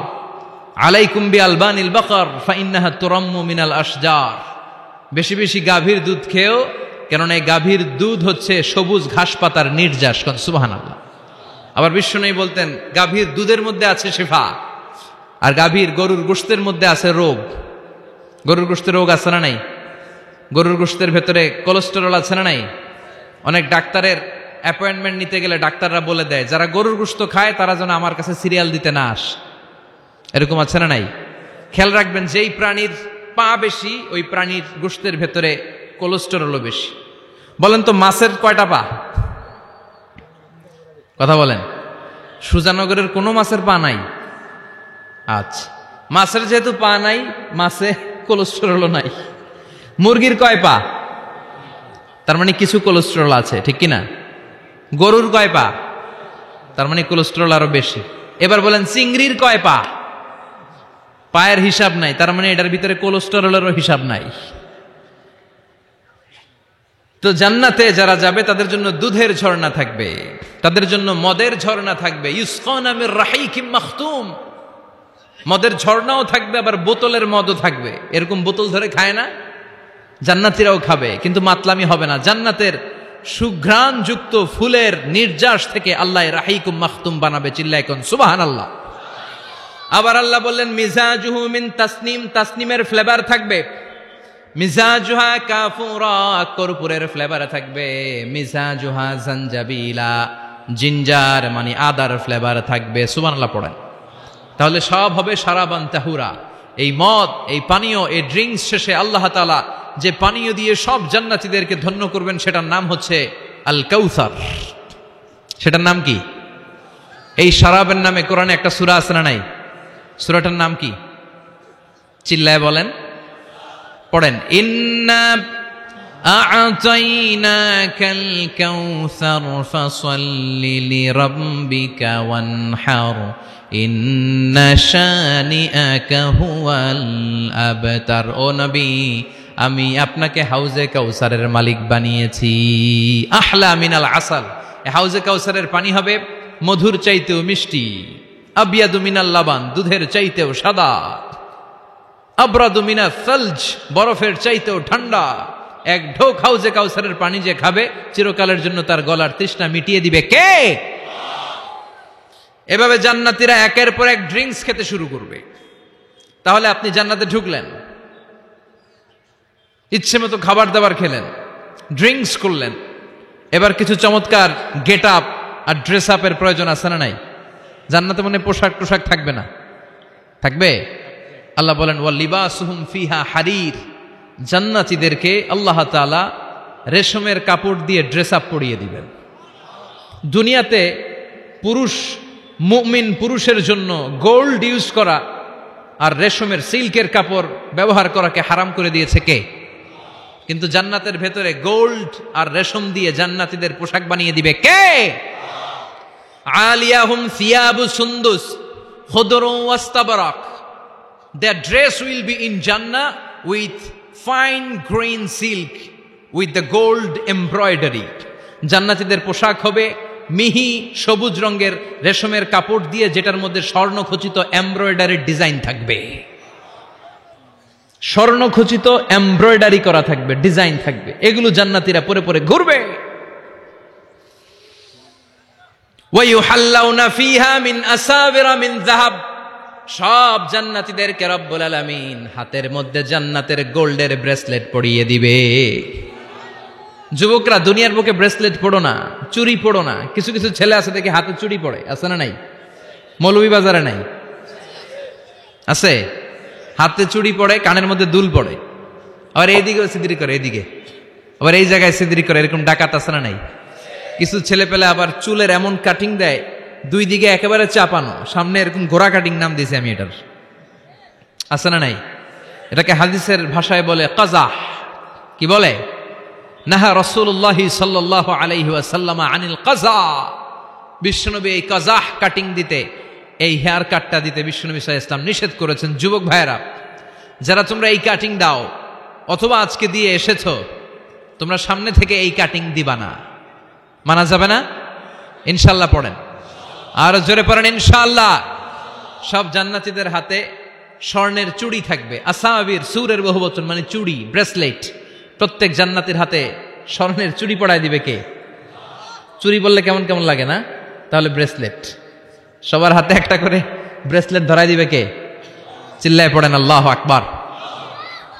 আলাইকুম বি আলবানিল বাকার ফাইন্নাহা তুরাম্মু মিনাল আশজার। বেশি বেশি গাভীর দুধ খেও, কেননা এই গাভীর দুধ হচ্ছে সবুজ ঘাস পাতার নির্যাস। সুবহানাল্লাহ। আবার বিশ্বনবী বলতেন, গাভীর দুধের মধ্যে আছে শিফা, আর গাভীর গরুর গোশতের মধ্যে আছে রোগ। গরুর গোশতের রোগ আছে না নাই? গরুর গোশতের ভেতরে কোলেস্টেরল আছে না নাই? অনেক ডাক্তারের অ্যাপয়েন্টমেন্ট নিতে গেলে ডাক্তাররা বলে দেয়, যারা গরুর গোশত খায় তারা যেন আমার কাছে সিরিয়াল দিতে না আস। এরকম আছে না নাই? খেয়াল রাখবেন, যেই প্রাণীর পা বেশি, ওই প্রাণীর গোশতের ভেতরে কোলেস্টেরলও বেশি। বলেন তো, মাছের কয়টা পা? কথা বলেন। সুজানগরের কোনো মাছের পা নাই? আচ্ছা, মাছের যেহেতু পা নাই, মাছে কোলেস্টেরলও নাই। মুরগির কয় পা? তার মানে কিছু কোলেস্টেরল আছে, ঠিক কিনা? গরুর কয় পা? তার মানে কোলেস্টেরল আরো বেশি। এবার বলেন, চিংড়ির কয় পা? পায়ের হিসাব নাই, তার মানে এটার ভিতরে কোলেস্টেরলেরও হিসাব নাই। তো জান্নাতে যারা যাবে তাদের জন্য দুধের ঝর্ণা থাকবে, তাদের জন্য মদের ঝর্ণা থাকবে। ইউসকানা মির রাহিকিম মাখতুম। মদের ঝর্ণাও থাকবে, আবার বোতলের মদও থাকবে। এরকম বোতল ধরে খায় না, জান্নাতীরাও খাবে, কিন্তু মাতলামি হবে না। জান্নাতের সুঘ্রাণ যুক্ত ফুলের নির্যাস থেকে আল্লাহ রাহিকুম মাখতুম বানাবে। চিল্লায় কোন সুবহানাল্লাহ। আবার আল্লাহ বললেন মিজাজুহু মিন তাসনিম, তাসনিমের ফ্লেভার থাকবে। মিজাজুহা কাফুরা, কর্পূরের ফ্লেভার থাকবে। মিজাজুহা জানজাবিলা, জিঞ্জার মানে আদার ফ্লেভার থাকবে। সুবহানাল্লাহ পড়েন। তাহলে সব হবে শারাবান তাহুরা। এই মদ, এই পানীয়, এই ড্রিঙ্কস শেষে আল্লাহ তাআলা যে পানীয় দিয়ে সব জান্নাতীদেরকে ধন্য করবেন সেটার নাম হচ্ছে আল কাউসার। সেটার নাম কি? এই শারাবের নামে কোরআনে একটা সূরা আছে না নাই? সূরাটার নাম কি? চিল্লায় বলেন, পড়েন। ইন্না আ'তাইনাকাল কাউসার ফাসাল্লি লিরাব্বিকা ওয়ানহার ইন্না শানিআকা হুয়াল আবতার। ও নবী, আমি আপনাকে হাউজে কাউসারের মালিক বানিয়েছি। আহলা মিনাল আসাল, হাউজে কাউসারের পানি হবে মধুর চাইতেও মিষ্টি। আবিয়াদু মিনাল লাবান, দুধের চাইতেও সাদা। আবরাদু মিনাস সালজ, বরফের চাইতেও ঠান্ডা। এক ঢোক হাউজে কাউসারের পানি যে খাবে চিরকালের জন্য তার গলার তৃষ্ণা মিটিয়ে দিবে কে? এভাবে জান্নাতীরা একের পর এক ড্রিঙ্কস খেতে শুরু করবে। তাহলে আপনি জান্নাতে ঢুকলেন, ইচ্ছে মতো খাবার দাবার খেলেন, ড্রিঙ্কস করলেন। এবার কিছু চমৎকার গেট আপ আর ড্রেস আপের প্রয়োজন আছে না নাই? জান্নাতে মনে পোশাক টোশাক থাকবে না? থাকবে। আল্লাহ বলেন ওয়া লিবাসুহুম ফিহা হারির, জান্নাতীদেরকে আল্লাহ তাআলা রেশমের কাপড় দিয়ে ড্রেস আপ পরিয়ে দিবেন। দুনিয়াতে পুরুষ, মুমিন পুরুষের জন্য গোল্ড ইউজ করা আর রেশমের সিল্কের কাপড় ব্যবহার করাকে হারাম করে দিয়েছে কে? কিন্তু জান্নাতের ভেতরে গোল্ড আর রেশম দিয়ে জান্নাতীদের পোশাক বানিয়ে দিবে কে? আলিয়াহুম সিয়াবু সুন্দুস খুদরু ওয়াস্তাবরাক, their dress will be in Jannah with fine green silk with the gold embroidery. জান্নাতীদের পোশাক হবে মিহি সবুজ রঙের রেশমের কাপড় দিয়ে, যেটার মধ্যে স্বর্ণখচিত এমব্রয়ডারির ডিজাইন থাকবে। স্বর্ণখচিত এমব্রয়ডারি করা থাকবে, ডিজাইন থাকবে। এগুলো জান্নাতীরা পরে পরে ঘুরবে। ওয়ায়ুহাল্লাউনা ফিহা মিন আসাবিরা মিন যাহাব, সব জান্নাতীদেরকে রব্বুল আলামিন হাতের মধ্যে জান্নাতের গোল্ডের ব্রেসলেট পরিয়ে দিবে। যুবকরা, দুনিয়ার বুকে ব্রেসলেট পড়ো না, চুরি পড়ো না। কিছু কিছু ছেলে আছে দেখে হাতে চুরি পড়ে, আছে না নাই? মৌলভীবাজারে নাই? আছে। হাতে চুড়ি পড়ে, কানের মধ্যে দুল পড়ে, আবার এইদিকেও সিদ্রি করে, এইদিকে আবার এই জায়গায় সিদ্রি করে। এরকম ডাকাত আছে না নাই? কিছু ছেলে পেলে আবার চুলের এমন কাটিং দেয়, দুই দিকে একেবারে চাপানো, সামনে এরকম ঘোড়া কাটিং নাম দিয়েছি আমি এটার। আছে না নাই? এটাকে হাদিসের ভাষায় বলে কাজাহ। কি বলে? নাহা রাসূলুল্লাহ সাল্লাল্লাহু আলাইহি ওয়াসাল্লাম আনিল কাজা। বিশ্বনবী এই কাজাহ কাটিং দিতে, এই হেয়ার কাটটা দিতে বিশ্বনবী সাল্লাল্লাহু আলাইহি ওয়াসাল্লাম নিষেধ করেছেন। যুবক ভাইরা, যারা তোমরা এই কাটিং দাও অথবা আজকে দিয়ে এসেছো, তোমরা সামনে থেকে এই কাটিং দিবা না। মানা যাবে না? ইনশাআল্লাহ পড়েন, আর জোরে পড়েন ইনশাআল্লাহ। সব জান্নাতীদের হাতে স্বর্ণের চুড়ি থাকবে। আসাবির, সুরের বহুবচন মানে চুড়ি, ব্রেসলেট। প্রত্যেক জান্নাতীর হাতে স্বর্ণের চুড়ি পড়ায় দিবে কে? চুড়ি বললে কেমন কেমন লাগে না? তাহলে ব্রেসলেট, সবার হাতে একটা করে ব্রেসলেট ধরাই দিবে কে? চিল্লায় পড়েন আল্লাহু আকবার।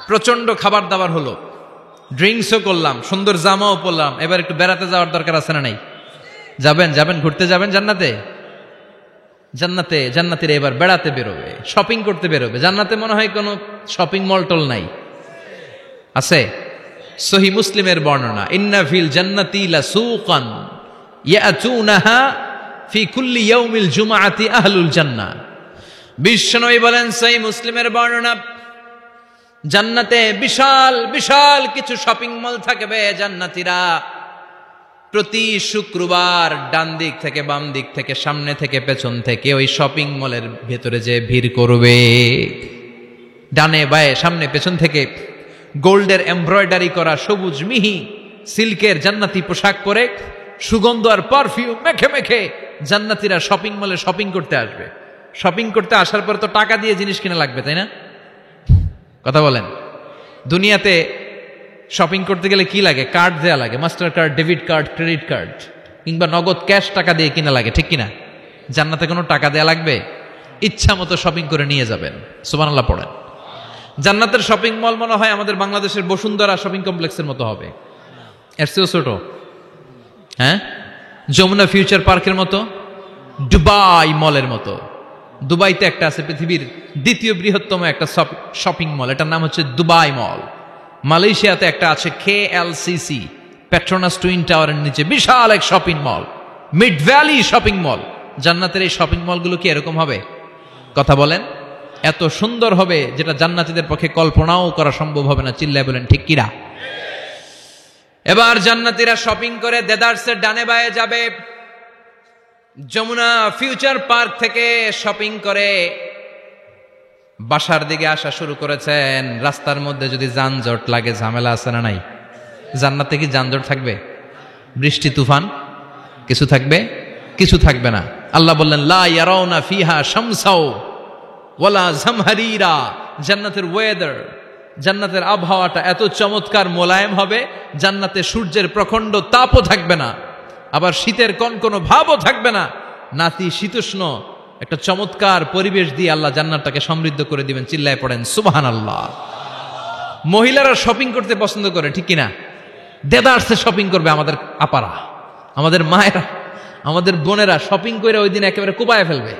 প্রচন্ড খাবার দাবার হলো, ড্রিঙ্কসও করলাম, সুন্দর জামাও পরলাম। এবার একটু বেড়াতে যাওয়ার দরকার আছে না নাই? যাবেন, যাবেন, ঘুরতে যাবেন জান্নাতে। জান্নাতে জান্নাতীরা এবার বেড়াতে বেরোবে, শপিং করতে বেরোবে। জান্নাতে মনে হয় কোনো শপিং মল টল নাই? আছে। সহিহ মুসলিমের বর্ণনা, ইন্না ফিল জান্নাতি লাসুকান ইয়াতুনাহা ফি কুল্লি ইয়াউমিল জুমআতি আহলুল জান্নাহ। বিশ্বনবী বলেন, সহিহ মুসলিমের বর্ণনা, জান্নাতে বিশাল বিশাল কিছু শপিং মল থাকবে। জান্নাতীরা প্রতি শুক্রবার ডান দিক থেকে বাম দিক থেকে সামনে থেকে পেছন থেকে ওই শপিং মলের ভেতরে যে ভিড় করবে, ডানে বায়ে সামনে পেছন থেকে গোল্ডের এমব্রয়ডারি করা সবুজ মিহি সিল্কের জান্নাতি পোশাক পরে সুগন্ধ আর পারফিউম মেখে মেখে জান্নাতীরা শপিং মলে শপিং করতে আসবে। শপিং করতে আসার পর তো টাকা দিয়ে জিনিস কিনা লাগবে, তাই না? কথা বলেন। দুনিয়াতে শপিং করতে গেলে কি লাগে? কার্ড দেয়া লাগে, master card, debit card, credit card, কিংবা নগদ ক্যাশ টাকা দিয়ে কিনা লাগে, ঠিক কিনা? জান্নাতে কোনো টাকা দেয়া লাগবে? ইচ্ছা মতো শপিং করে নিয়ে যাবেন। সুবহানাল্লাহ পড়েন। জান্নাতের শপিং মল মনে হয় আমাদের বাংলাদেশের বসুন্ধরা শপিং কমপ্লেক্সের মতো হবে, এর চেয়েও ছোট। হ্যাঁ, যমুনা ফিউচার পার্কের মতো, দুবাই মলের মতো। দুবাইতে একটা আছে পৃথিবীর দ্বিতীয় বৃহত্তম একটা শপিং মল, এটার নাম হচ্ছে দুবাই মল। মালয়েশিয়াতে একটা আছে KLCC, পেট্রোনাস টুইন টাওয়ারের নিচে বিশাল এক shopping mall, mid valley shopping mall. জান্নাতের এই শপিং মলগুলো কি এরকম হবে? কথা বলেন। এত সুন্দর হবে যেটা জান্নাতীদের পক্ষে কল্পনাও করা সম্ভব হবে না। চিল্লায় বলেন ঠিক কিনা? এবার জান্নাতীরা শপিং করে দেদারসের ডানে বায়ে যাবে। যমুনা ফিউচার পার্ক থেকে শপিং করে বাসার দিকে আসা শুরু করেছেন। রাস্তার মধ্যে যদি যানজট লাগে, ঝামেলা আছে না নাই? জান্নাতে কি যানজট থাকবে? বৃষ্টি তুফান কিছু থাকবে? কিছু থাকবে না। আল্লাহ বললেন লা ইয়ারাউনা ফিহা শামসাও ওয়ালা জামহারিরা। জান্নাতের ওয়েদার, জান্নাতের আবহাওয়াটা এত চমৎকার মোলায়েম হবে, জান্নাতে সূর্যের প্রখণ্ড তাপও থাকবে না, আবার শীতের কনকনো ভাবও থাকবে না। নাতি শীতোষ্ণ একটা চমৎকার পরিবেশ দিয়ে আল্লাহ জান্নাতটাকে সমৃদ্ধ করে দিবেন। চিল্লায় পড়েন সুবহানাল্লাহ। মহিলারা শপিং করতে পছন্দ করে, ঠিক কিনা? দেদারসে শপিং করবে আমাদের আপারা, আমাদের মায়েরা, আমাদের বোনেরা শপিং করে ওই দিন একেবারে কুপায় ফেলবে।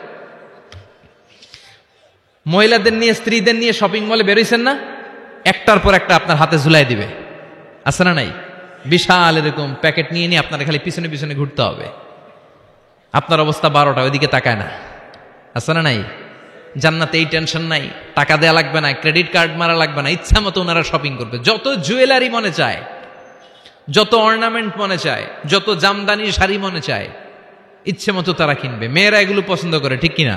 মহিলাদের নিয়ে, স্ত্রীদের নিয়ে শপিং মলে বেরোইছেন না, একটার পর একটা আপনার হাতে ঝুলাই দিবে, আছে না নাই? বিশাল এরকম প্যাকেট নিয়ে নিয়ে আপনার খালি পিছনে পিছনে ঘুরতে হবে। আপনার অবস্থা 12টা, ওইদিকে তাকায় না, আছে না নাই? জান্নাতে এই টেনশন নাই, টাকা দেয়া লাগবে না, ক্রেডিট কার্ড মারা লাগবে না, ইচ্ছা মতো ওনারা শপিং করবে। যত জুয়েলারি মনে চায়, যত অর্নামেন্ট মনে চায়, যত জামদানি শাড়ি মনে চায়, ইচ্ছে মতো তারা কিনবে। মেয়েরা এগুলো পছন্দ করে, ঠিক কিনা?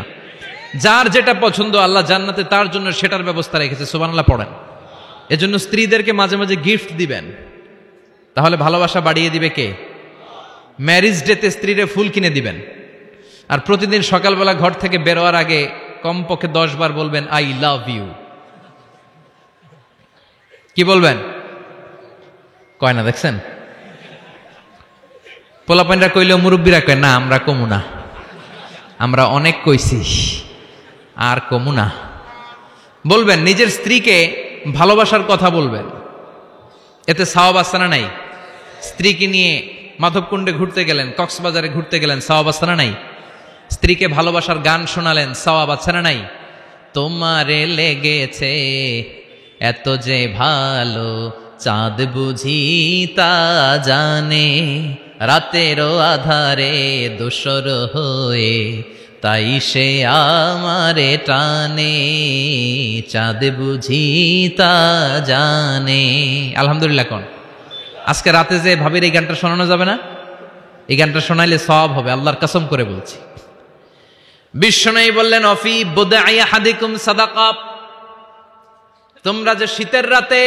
যার যেটা পছন্দ আল্লাহ জান্নাতে তার জন্য সেটার ব্যবস্থা রেখেছে। সুবহানাল্লাহ পড়েন। এজন্য স্ত্রীদেরকে মাঝে মাঝে গিফট দিবেন, তাহলে ভালোবাসা বাড়িয়ে দিবে কে? ম্যারিজ ডেতে স্ত্রীরে ফুল কিনে দিবেন, আর প্রতিদিন সকালবেলা ঘর থেকে বেরোয়ার আগে কমপক্ষে 10 বার বলবেন আই লাভ ইউ। কি বলবেন? কয় না, দেখছেন? পোলাপাইনরা কইলেও মুরব্বীরা কয় না, আমরা কমু না, আমরা অনেক কইছি আর কমু না। বলবেন, নিজের স্ত্রীকে ভালোবাসার কথা বলবেন, এতে সওয়াব আছে না নাই? স্ত্রীকে নিয়ে মাধবকুণ্ডে ঘুরতে গেলেন, কক্সবাজারে ঘুরতে গেলেন, সওয়াব আছে না নাই? স্ত্রীকে ভালোবাসার গান শোনালেন, সওয়াব আছে না নাই? তোমারে লেগেছে এত যে ভালো, চাঁদ বুঝি তা জানে, রাতেরও আধারে দোসর হয়ে, তাই সে আমারে টানে, চাঁদ বুঝি তা জানে। আলহামদুলিল্লাহ কোন? আজকে রাতে যে ভাবির এই গানটা শোনানো যাবে না? এই গানটা শোনাইলে সওয়াব হবে, আল্লাহর কসম করে বলছি। বিশ্বনবী বললেন অফি বুদাই আহাদিকুম সাদাকা। তোমরা যে শীতের রাতে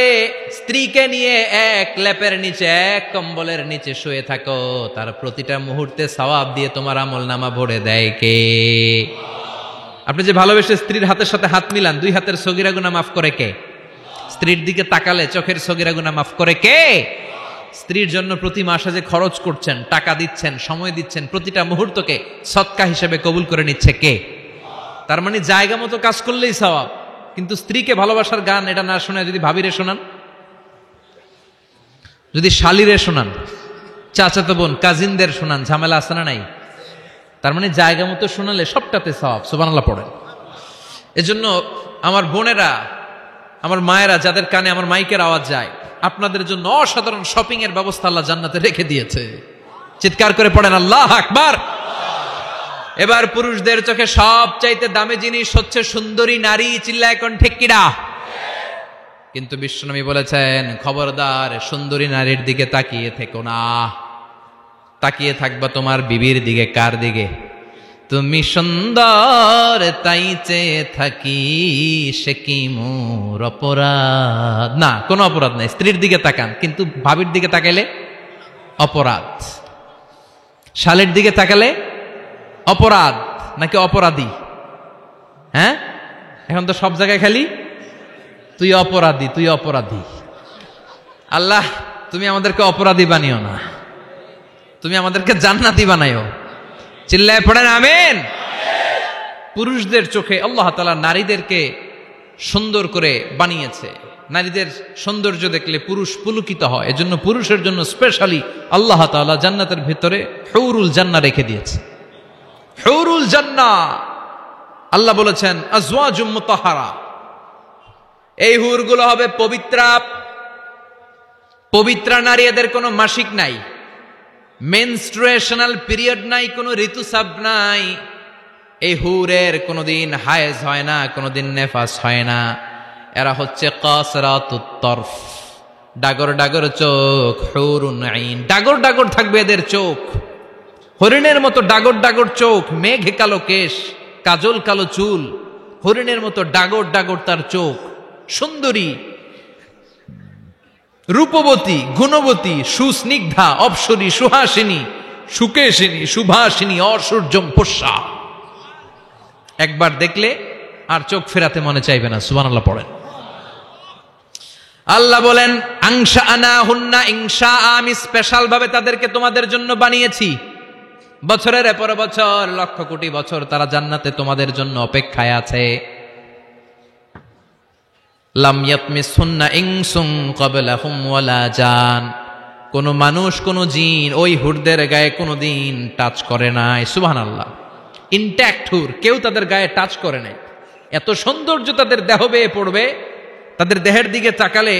স্ত্রীকে নিয়ে এক লেপের নিচে, এক কম্বলের নিচে শুয়ে থাকো, তার প্রতিটা মুহূর্তে সওয়াব দিয়ে তোমার আমলনামা ভরে দেয় কে? আপনি যে ভালোবেসে স্ত্রীর হাতের সাথে হাত মিলান, 2 হাতের সগীরা গুনাহ মাফ করে কে? স্ত্রীর দিকে তাকালে চোখের সগীরা গুনাহ মাফ করে কে? স্ত্রীর জন্য প্রতি মাসে যে খরচ করছেন, টাকা দিচ্ছেন, সময় দিচ্ছেন, প্রতিটা মুহূর্তকে সদকা হিসেবে কবুল করে নিচ্ছে কে? তার মানে জায়গা মতো কাজ করলেই সওয়াব। কিন্তু স্ত্রীকে ভালোবাসার গান এটা না শোনায় যদি ভাবিরে শোনান, যদি শালিরে শোনান, চাচাতো বোন কাজিনদের শোনান, ঝামেলা আছে না নাই? তার মানে জায়গা মতো শোনালে সবটাতে সওয়াব। সুবহানাল্লাহ পড়েন। এজন্য আমার বোনেরা, আমার মায়েরা, যাদের কানে আমার মাইকের আওয়াজ যায়, আপনাদের জন্য অসাধারণ শপিং এর ব্যবস্থা আল্লাহ জান্নাতে রেখে দিয়েছে। চিৎকার করে পড়েন আল্লাহু আকবার। এবার পুরুষদের চোখে সবচাইতে দামি জিনিস হচ্ছে সুন্দরী নারী। চিল্লায় এখন ঠিক কিনা? কিন্তু বিশ্বনবী বলেছেন, খবরদার সুন্দরী নারীর দিকে তাকিয়ে থেকো না। তাকিয়ে থাকবা তোমার বিবির দিকে। কার দিকে? তুমি সুন্দর তাই চেয়ে থাকি, সে কি মোর অপরাধ? না, কোনো অপরাধ নাই। স্ত্রীর দিকে তাকান, কিন্তু ভাবির দিকে তাকাইলে অপরাধ। শালের দিকে তাকালে অপরাধ নাকি অপরাধী? হ্যাঁ, এখন তো সব জায়গায় খালি তুই অপরাধী, তুই অপরাধী। আল্লাহ তুমি আমাদেরকে অপরাধী বানিও না, তুমি আমাদেরকে জান্নাতি বানাইও। চিল্লায় পড়েন আমিন। পুরুষদের চোখে আল্লাহ তাআলা নারীদেরকে সুন্দর করে বানিয়েছে। নারীদের সৌন্দর্য দেখলে পুরুষ পুলকিত হয়, এজন্য পুরুষের জন্য স্পেশালি আল্লাহ তাআলা জান্নাতের ভিতরে হুরুল জান্নাহ রেখে দিয়েছে। হুরুল জান্নাহ আল্লাহ বলেছেন আজওয়াজুম মুতাহহারা, এই হুরগুলো হবে পবিত্রা। পবিত্রা নারী, এদের কোনো মাসিক নাই, মেনস্ট্রুয়েশনাল পিরিয়ড নাই, কোনো ঋতুস্রাব নাই। এই হুরের কোনোদিন হায়েজ হয় না, কোনোদিন নেফাস হয় না। এরা হচ্ছে কাসরাতুত তরফ, ডাগর ডাগর চোখ, হুরুন আইন। ডাগর ডাগর থাকবে এদের চোখ, হরিণের মতো ডাগর ডাগর চোখ, মেঘে কালো কেশ, কাজল কালো চুল, হরিণের মতো ডাগর ডাগর তার চোখ। সুন্দরী, রূপবতী, গুণবতী, সুস্নিগ্ধা, অপ্সরী, সুহাসিনী, সুকেশিনী, সুভাসিনী, অসূর্যম পোষা। একবার দেখলে আর চোখ ফেরাতে মনে চাইবে না। সুবহানাল্লাহ পড়েন। আল্লাহ বলেন আংশা আনা হুন্না ইংশা, আমি স্পেশাল ভাবে তাদেরকে তোমাদের জন্য বানিয়েছি। বছরের পর বছর, লক্ষ কোটি বছর তারা জান্নাতে তোমাদের জন্য অপেক্ষায় আছে। লাম ইয়াতমিসহুন্না ইনসুন ক্বাবলাহুম ওয়ালা জান, কোন মানুষ কোন জিন ওই হুরদের গায়ে কোনোদিন টাচ করে নাই। সুবহানাল্লাহ। ইনট্যাক্ট হুর, কেউ তাদের গায়ে টাচ করে নাই। এত সৌন্দর্য তাদের দেহ বেয়ে পড়বে, তাদের দেহের দিকে তাকালে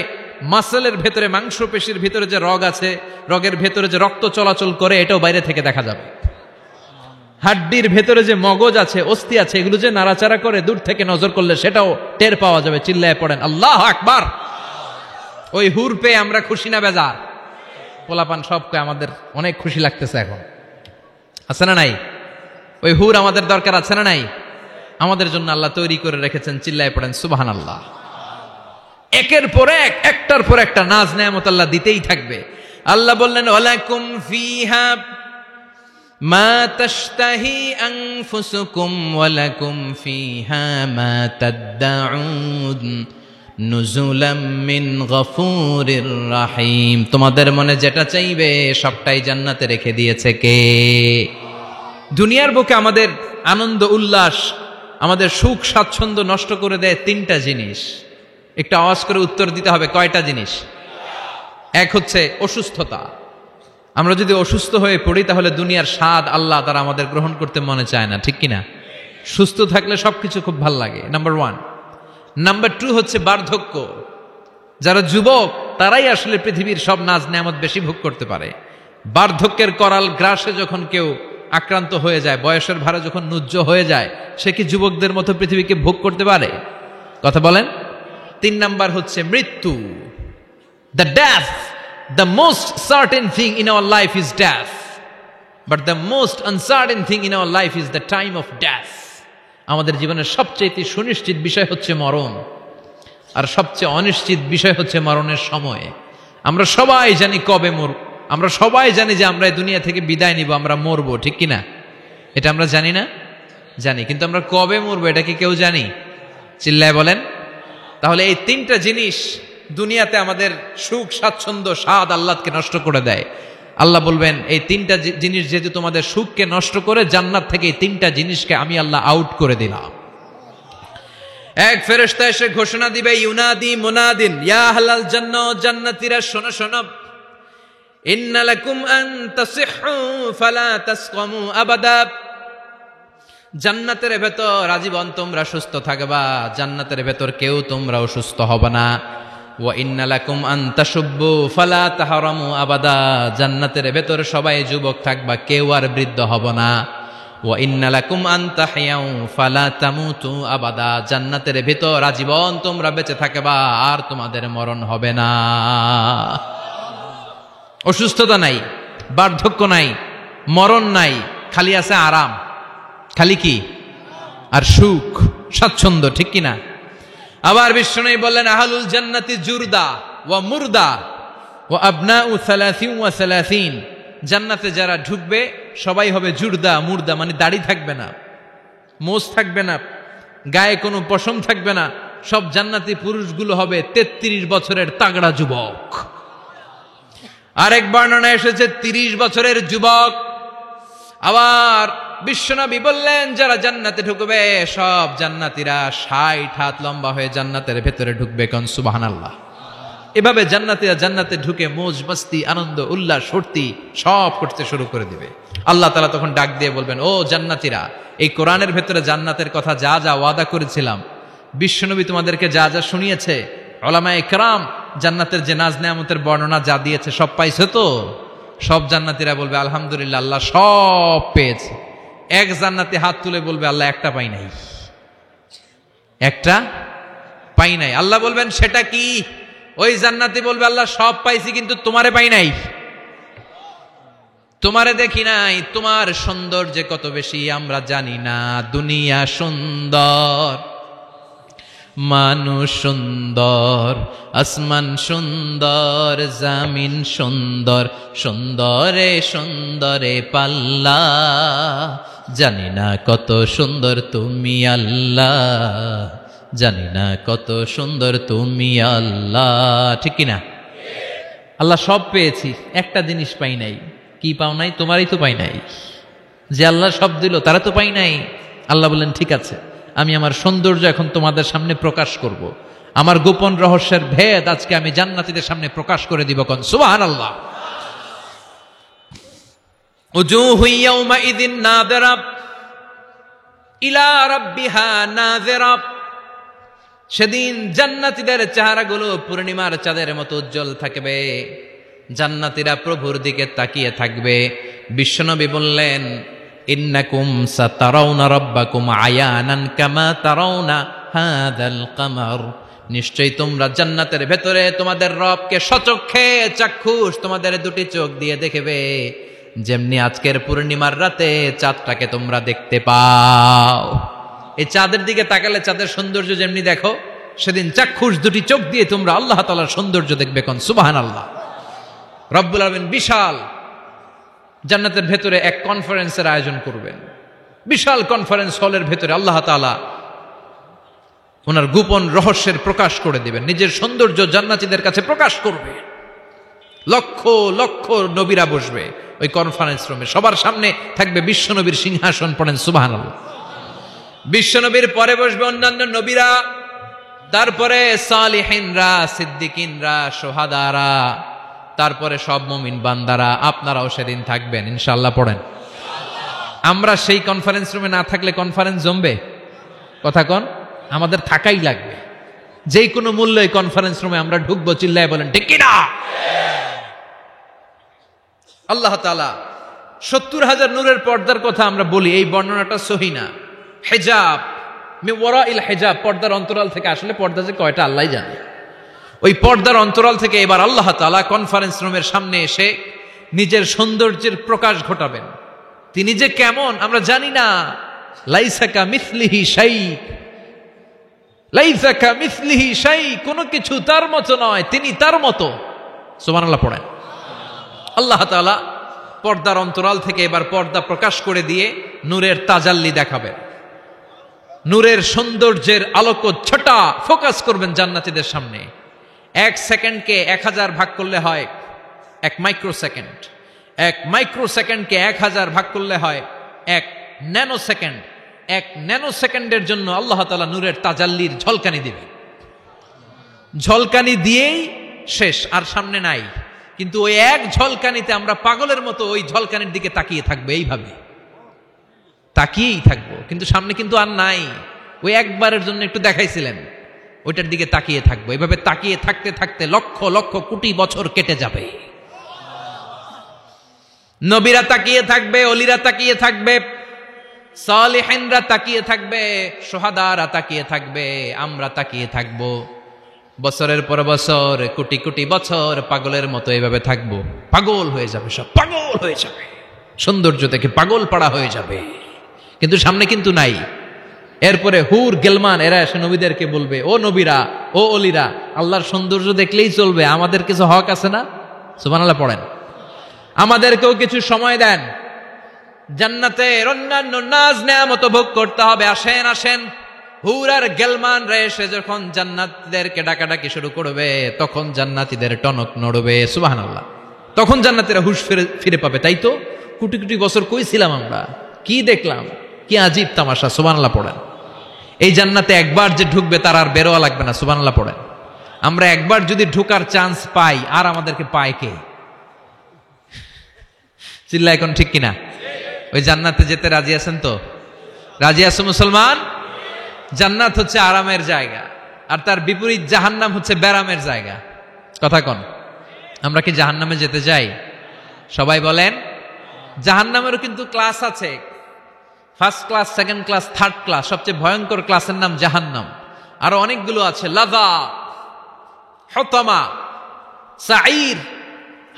মাসলের ভেতরে, মাংসপেশির ভিতরে যে রগ আছে, রগের ভেতরে যে রক্ত চলাচল করে, এটাও বাইরে থেকে দেখা যাবে। হাড্ডির ভেতরে যে মগজ আছে, অস্থি আছে, এগুলো যে নাড়াচাড়া করে, দূর থেকে নজর করলে সেটাও টের পাওয়া যাবে। চিল্লায় পড়েন আল্লাহু আকবার। ওই হুর পেয়ে আমরা খুশি না বেজার? পোলাপান সবকে আমাদের অনেক খুশি লাগতেছে এখন, আছে না নাই? ওই হুর আমাদের দরকার আছে না নাই? আমাদের জন্য আল্লাহ তৈরি করে রেখেছেন। চিল্লায় পড়েন সুবহানাল্লাহ। একের পর এক, একটার পর একটা নাজ নেয়ামত আল্লাহ দিতেই থাকবে। আল্লাহ বললেন ওয়ালাকুম ফিহা মা তাশতাহি আনফুসুকুম ওয়ালাকুম ফিহা মা তাদউন নুজুলাম মিন গফুরির রহিম। তোমাদের মনে যেটা চাইবে সবটাই জান্নাতে রেখে দিয়েছে কে? দুনিয়ার বুকে আমাদের আনন্দ উল্লাস, আমাদের সুখ স্বাচ্ছন্দ্য নষ্ট করে দেয় তিনটা জিনিস। একটু আওয়াজ করে উত্তর দিতে হবে, কয়টা জিনিস? এক হচ্ছে অসুস্থতা। আমরা যদি অসুস্থ হয়ে পড়ি তাহলে দুনিয়ার স্বাদ আল্লাহ তারা আমাদের গ্রহণ করতে মনে চায় না, ঠিক কিনা? সুস্থ থাকলে সবকিছু খুব ভাল লাগে, নাম্বার ওয়ান। নাম্বার টু হচ্ছে বার্ধক্য। যারা যুবক তারাই আসলে পৃথিবীর সব নাজ নেয়ামত বেশি ভোগ করতে পারে। বার্ধক্যের করাল গ্রাসে যখন কেউ আক্রান্ত হয়ে যায়, বয়সের ভারে যখন নুজ্জ হয়ে যায়, সে কি যুবকদের মতো পৃথিবীকে ভোগ করতে পারে? কথা বলেন। তিন নাম্বার হচ্ছে মৃত্যু, the death. The most certain thing in our life is death, but the most uncertain thing in our life is the time of death. আমাদের জীবনের সবচেয়ে সুনিশ্চিত বিষয় হচ্ছে মরণ, আর সবচেয়ে অনিশ্চিত বিষয় হচ্ছে মরণের সময়। আমরা সবাই জানি কবে আমরা সবাই জানি যে আমরা এই দুনিয়া থেকে বিদায় নিব, আমরা মরবো, ঠিক কিনা? এটা আমরা জানি না? জানি, কিন্তু আমরা কবে মরবো এটা কি কেউ জানি? চিল্লায় বলেন। তাহলে এই তিনটা জিনিস দুনিয়াতে আমাদের সুখ স্বাচ্ছন্দ্য স্বাদ আল্লাহকে নষ্ট করে দেয়। আল্লাহ বলবেন এই তিনটা জিনিস যেহেতু তোমাদের সুখকে নষ্ট করে, জান্নাত থেকে এই তিনটা জিনিসকে আমি আল্লাহ আউট করে দিলাম। এক ফেরেশতা এসে ঘোষণা দিবে, ইউনাদি মুনাদিন ইয়া আহলাল জান্নাহ, জান্নাতীরা শোনো শোনো, ইন্না লাকুম আন তাসিহু ফালা তাসকামু আবাদা। জান্নাতের ভেতর আজীবন তোমরা সুস্থ থাকবা, জান্নাতের ভেতর কেউ তোমরা অসুস্থ হবে না। ওয়া ইন্না লাকুম আন তাশুব্বু ফালা তাহরামু আবাদা, জান্নাতের ভেতর সবাই যুবক থাকবা, কেউ আর বৃদ্ধ হবে না। ওয়া ইন্না লাকুম আন তাহইয়াউ ফালা তামুতু আবাদা, জান্নাতের ভেতর আজীবন তোমরা বেঁচে থাকবা, আর তোমাদের মরণ হবে না। অসুস্থতা নাই, বার্ধক্য নাই, মরণ নাই, খালি আছে আরাম। খালি কি? আর সুখ স্বাচ্ছন্দ্য, ঠিক কিনা? আবার বিষ্ণু বললেন আহলুল জান্নাতি জুরদা ওয়া মুরদা ওয়া আবনাউ 30 ওয়া 30। জান্নাতে যারা ঢুকবে সবাই হবে জুরদা মুরদা, মানে দাড়ি থাকবে না, মোজ থাকবে না, গায়ে কোনো পশম থাকবে না, সব জান্নাতি পুরুষগুলো হবে 33 বছরের তাগড়া যুবক। আরেক বর্ণনা এসেছে 30 বছরের যুবক। আবার বিশ্বনবী বললেন যারা জান্নাতে ঢুকবে সব জান্নাতীরা 60 হাত লম্বা হয়ে জান্নাতের ভেতরে ঢুকবে, কোন সুবহানাল্লাহ। এভাবে জান্নাতীরা জান্নাতে ঢুকে মৌজ মস্তি আনন্দ উল্লাস ফুর্তি সব করতে শুরু করে দিবে। আল্লাহ তাআলা তখন ডাক দিয়ে বলবেন, ও জান্নাতীরা, এই কোরআনের ভেতরে জান্নাতের কথা যা যা ওয়াদা করেছিলাম, বিশ্বনবী তোমাদেরকে যা যা শুনিয়েছে, উলামায়ে কেরাম জান্নাতের যে নাজ নেয়ামতের বর্ণনা যা দিয়েছে সব পাইছো তো? সব জান্নাতীরা বলবে আলহামদুলিল্লাহ, আল্লাহ সব পেয়েছে। এক জান্নাতি হাত তুলে বলবে আল্লাহ একটা পাই নাই, একটা পাই নাই। আল্লাহ বলবেন সেটা কি? ওই জান্নাতি বলবে আল্লাহ সব পাইছি কিন্তু তোমারে পাই নাই, তোমারে দেখি নাই, তোমার সৌন্দর্য কত বেশি আমরা জানি না। দুনিয়া সুন্দর, মানুষ সুন্দর, আসমান সুন্দর, জামিন সুন্দর, সুন্দরে সুন্দরে পাল্লা, জানি না কত সুন্দর তুমি আল্লাহ, জানি না কত সুন্দর তুমি আল্লাহ। ঠিক কিনা? আল্লাহ সব পেয়েছি, একটা জিনিস পাই নাই। কি পাও নাই? তোমারই তো পাই নাই। যে আল্লাহ সব দিল তারা তো পাই নাই। আল্লাহ বললেন ঠিক আছে, আমি আমার সৌন্দর্য এখন তোমাদের সামনে প্রকাশ করব। আমার গোপন রহস্যের ভেদ আজকে আমি জান্নাতীদের সামনে প্রকাশ করে দিব। কোন সুবহানাল্লাহ। উজুহু ইয়াউমাইযিন নাযিরা ইলা রাব্বিহা নাযিরা। সেদিন জান্নাতীদের চেহারাগুলো পূর্ণিমার চাঁদের মতো উজ্জ্বল থাকবে, জান্নাতীরা প্রভুর দিকে তাকিয়ে থাকবে। বিশ্বনবী বললেন, ইন্নাকুম সাতারাউনা রাব্বাকুম আয়ানান কামা তারাউনা হাদাল কামার। নিশ্চয়ই তোমরা জান্নাতের ভেতরে তোমাদের রবকে সচক্ষে চাক্ষুষ তোমাদের দুটি চোখ দিয়ে দেখবে, যেমনি আজকের পূর্ণিমার রাতে চাঁদটাকে তোমরা দেখতে পাও। এই চাঁদের দিকে তাকালে চাঁদের সৌন্দর্য যেমনি দেখো, সেদিন চাক্ষুষ দুটি চোখ দিয়ে তোমরা আল্লাহ তাআলার সৌন্দর্য দেখবে। কোন সুবহানাল্লাহ। রব্বুল আলামিন বিশাল জান্নাতের ভেতরে এক কনফারেন্সের আয়োজন করবেন। বিশাল কনফারেন্স হলের ভেতরে আল্লাহ তাআলা ওনার গোপন রহস্যের প্রকাশ করে দিবেন, নিজের সৌন্দর্য জান্নাতীদের কাছে প্রকাশ করবে। লক্ষ লক্ষ নবীরা বসবে ওই কনফারেন্স রুমে, সবার সামনে থাকবে বিশ্বনবীর সিংহাসন। পড়েন সুবহানাল্লাহ। বিশ্বনবীর পরে বসবে অন্যান্য নবীরা, তারপরে সালিহিনরা, সিদ্দিকিনরা, সোহাদারা, তারপরে সব মুমিন বান্দারা। আপনারাও সেদিন থাকবেন ইনশাআল্লাহ। পড়েন। আমরা সেই কনফারেন্স রুমে না থাকলে কনফারেন্স জমবে? কথা কন। আমাদের থাকাই লাগবে, যেই কোনো মূল্যে কনফারেন্স রুমে আমরা ঢুকবো। চিল্লায় বলেন ঠিক কিনা? আল্লাহ তাআলা 70,000 নূরের পর্দার কথা আমরা বলি, এই বর্ণনাটা সহি না। হিজাব মিন ওয়ারাইল হিজাব, পর্দার অন্তরাল থেকে। আসলে পর্দা যে কয়টা আল্লাহই জানে। ওই পর্দার অন্তরাল থেকে এবার আল্লাহ তাআলা কনফারেন্স রুমের সামনে এসে নিজের সৌন্দর্যের প্রকাশ ঘটাবেন। তিনি যে কেমন আমরা জানি না। লাইসা কামিসলিহি শাই, লাইসা কামিসলিহি শাই, কোনো কিছু তার মতো নয়, তিনি তার মতো। সুবহানাল্লাহ। পড়েন। আল্লাহ তাআলা পর্দার অন্তরাল থেকে এবার পর্দা প্রকাশ করে দিয়ে নূরের তাজাল্লি দেখাবেন। নূরের সৌন্দর্যের আলোকচ্ছটা ফোকাস করবেন জান্নাতীদের সামনে। 1 সেকেন্ডকে 1000 ভাগ করলে হয় 1 মাইক্রোসেকেন্ড। 1 মাইক্রোসেকেন্ডকে 1000 ভাগ করলে হয় 1 ন্যানোসেকেন্ড। 1 ন্যানোসেকেন্ডের জন্য আল্লাহ তাআলা নূরের তাজাল্লির ঝলকানি দিবেন। ঝলকানি দিয়েই শেষ, আর সামনে নাই। কিন্তু ওই এক ঝলকানিতে আমরা পাগলের মতো ওই ঝলকানির দিকে তাকিয়ে থাকবো, এইভাবে তাকিয়েই থাকবো। কিন্তু সামনে কিন্তু আর নাই। ওই একবারের জন্য একটু দেখাইছিলেন, ওইটার দিকে তাকিয়ে থাকবো। এইভাবে তাকিয়ে থাকতে থাকতে লক্ষ লক্ষ কোটি বছর কেটে যাবে। নবীরা তাকিয়ে থাকবে, অলিরা তাকিয়ে থাকবে, সালিহিনরা তাকিয়ে থাকবে, সোহাদারা তাকিয়ে থাকবে, আমরা তাকিয়ে থাকবো। বছরের পর বছর, কোটি কোটি বছর পাগলের মতো এইভাবে থাকবো। পাগল হয়ে যাবে, সব পাগল হয়ে যাবে, সৌন্দর্য দেখে পাগল পাড়া হয়ে যাবে। কিন্তু সামনে কিন্তু নাই। এরপরে হুর গেলমান এরা এসে নবীদেরকে বলবে, ও নবীরা, ও অলিরা, আল্লাহর সৌন্দর্য দেখলেই চলবে, আমাদের কিছু হক আছে না? সুবহানাল্লাহ। পড়েন। আমাদেরকেও কিছু সময় দেন, জান্নাতের অন্যান্য নাজ নেয়ামত ভোগ করতে হবে। আসেন আসেন, হুর আর গেলমান রে এসে যখন জান্নাতীদেরকে ডাকাডাকি শুরু করবে, তখন জান্নাতীদের টনক নড়বে। সুবহানাল্লাহ। তখন জান্নাতীরা হুঁশ ফিরে পাবে। তাই তো কোটি কোটি বছর কই ছিলাম আমরা, কি দেখলাম, কি আজীব তামাশা। সুবহানাল্লাহ পড়েন। এই জান্নাতে একবার যে ঢুকবে তার আর বেরোয়া লাগবে না। সুবহানাল্লাহ পড়েন। আমরা একবার যদি ঢোকার চান্স পাই, আর আমাদেরকে পায় কে? চিল্লা এখন ঠিক কিনা? ওই জান্নাতে যেতে রাজি আছেন তো? রাজি আছো মুসলমান? জান্নাত হচ্ছে আরামের জায়গা, আর তার বিপরীত জাহান্নাম হচ্ছে ব্যারামের জায়গা। কথা কন, আমরা কি জাহান্নামে যেতে চাই? সবাই বলেন। জাহান্নামেরও কিন্তু ক্লাস আছে, first class, second class, third class. সবচেয়ে ভয়ঙ্কর ক্লাসের নাম জাহান্নাম। আরো অনেকগুলো আছে, লাযা, হুতামা, সাঈর,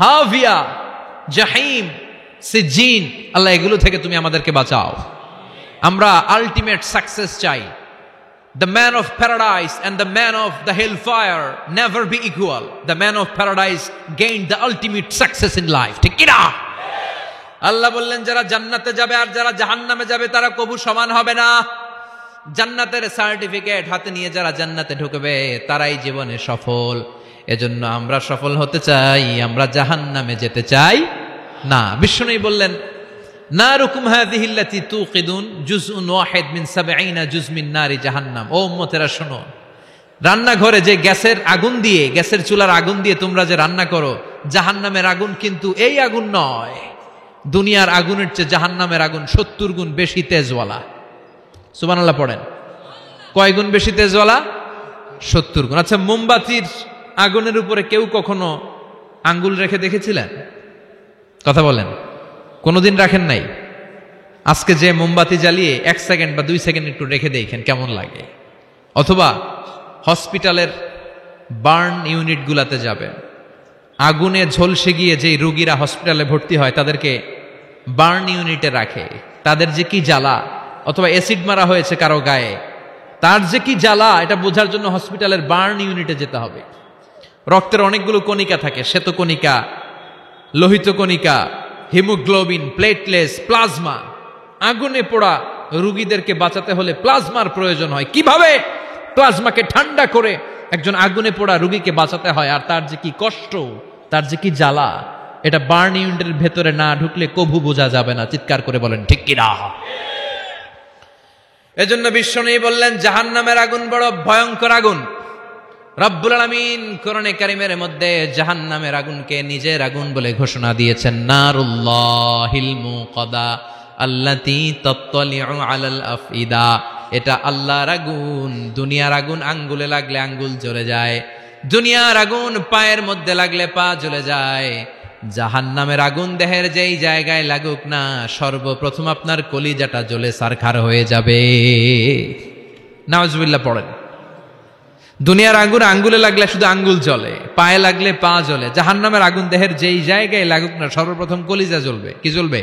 হাভিয়া, জাহিম, সিজিন। আল্লাহ এগুলো থেকে তুমি আমাদেরকে বাঁচাও। আমরা আলটিমেট সাকসেস চাই। The man of paradise and the man of the hellfire never be equal. The man of paradise gained the ultimate success in life. ঠিক কি না? আল্লাহ বললেন যারা জান্নাতে যাবে আর যারা জাহান্নামে যাবে তারা কবু সমান হবে না। জান্নাতের সার্টিফিকেট হাতে নিয়ে যারা জান্নাতে ঢুকবে তারাই জীবনে সফল। এজন্য আমরা সফল হতে চাই, আমরা জাহান্নামে যেতে চাই না। বিষ্ণুই বললেন নারুকুম হাযিহি আল্লাতী তুকিদুন জুজউন ওয়াহিদ মিন ৭০ জুজ মিন নারি জাহান্নাম। ও উম্মতেরা শোনো, রান্নাঘরে যে গ্যাসের আগুন দিয়ে, গ্যাসের চুলার আগুন দিয়ে তোমরা যে রান্না করো, জাহান্নামের আগুন কিন্তু এই আগুন নয়। দুনিয়ার আগুনের চেয়ে জাহান্নামের আগুন ৭০ গুণ বেশি তেজওয়ালা। সুবহানাল্লাহ পড়েন। কয় গুণ বেশি তেজওয়ালা? ৭০ গুণ। আচ্ছা, মোমবাতির আগুনের উপরে কেউ কখনো আঙ্গুল রেখে দেখেছিলেন? কথা বলেন। কোনোদিন রাখেন নাই? আজকে যে মোমবাতি জ্বালিয়ে ১ সেকেন্ড বা ২ সেকেন্ড একটু রেখে দেখেন কেমন লাগে। অথবা হসপিটালের বার্ন ইউনিট গুলাতে যাবেন, আগুনে ঝলসে গিয়ে যেই রোগীরা হসপিটালে ভর্তি হয় তাদেরকে বার্ন ইউনিটে রাখে, তাদের যে কি জ্বালা। অথবা অ্যাসিড মারা হয়েছে কারো গায়ে, তার যে কি জ্বালা, এটা বোঝার জন্য হসপিটালের বার্ন ইউনিটে যেতে হবে। রক্তের অনেকগুলো কণিকা থাকে, শ্বেত কণিকা, লোহিত কণিকা, হিমোগ্লোবিন, প্লেটলেস, প্লাজমা। আগুনে পোড়া রোগীদেরকে বাঁচাতে হলে প্লাজমার প্রয়োজন হয়। কিভাবে প্লাজমাকে ঠান্ডা করে একজন আগুনে পোড়া রোগীকে বাঁচাতে হয়, আর তার যে কি কষ্ট, তার যে কি জ্বালা, এটা বার্ন ইউনিটের ভেতরে না ঢুকলে কভু বোঝা যাবে না। চিৎকার করে বলেন ঠিক কি না? এজন্য বিশ্বনবী বললেন জাহান্নামের আগুন বড় ভয়ঙ্কর আগুন। রব্বুল আলামিন কোরআনে কারীমের মধ্যে জাহান্নামের আগুনকে নিজের আগুন বলে ঘোষণা দিয়েছেন, নারুল্লাহিল মুকাদা আল্লাতী তাত্তালিউ আলাল আফইদা। এটা আল্লাহর আগুন। দুনিয়ার আগুন আঙ্গুলে লাগলে আঙ্গুল জ্বলে যায়, দুনিয়ার আগুন পায়ের মধ্যে লাগলে পা জ্বলে যায়। জাহান্নামের আগুন দেহের যেই জায়গায় লাগুক না, সর্বপ্রথম আপনার কলিজাটা জ্বলে সারখার হয়ে যাবে। নাউজুবিল্লাহ পড়েন। দুনিয়ার আগুন আঙ্গুলে লাগলে শুধু আঙ্গুল জ্বলে, পায়ে লাগলে পা জ্বলে। জাহান্নামের আগুন দেহের যেই জায়গায় লাগুক না, সর্বপ্রথম কলিজা জ্বলবে। কি জ্বলবে?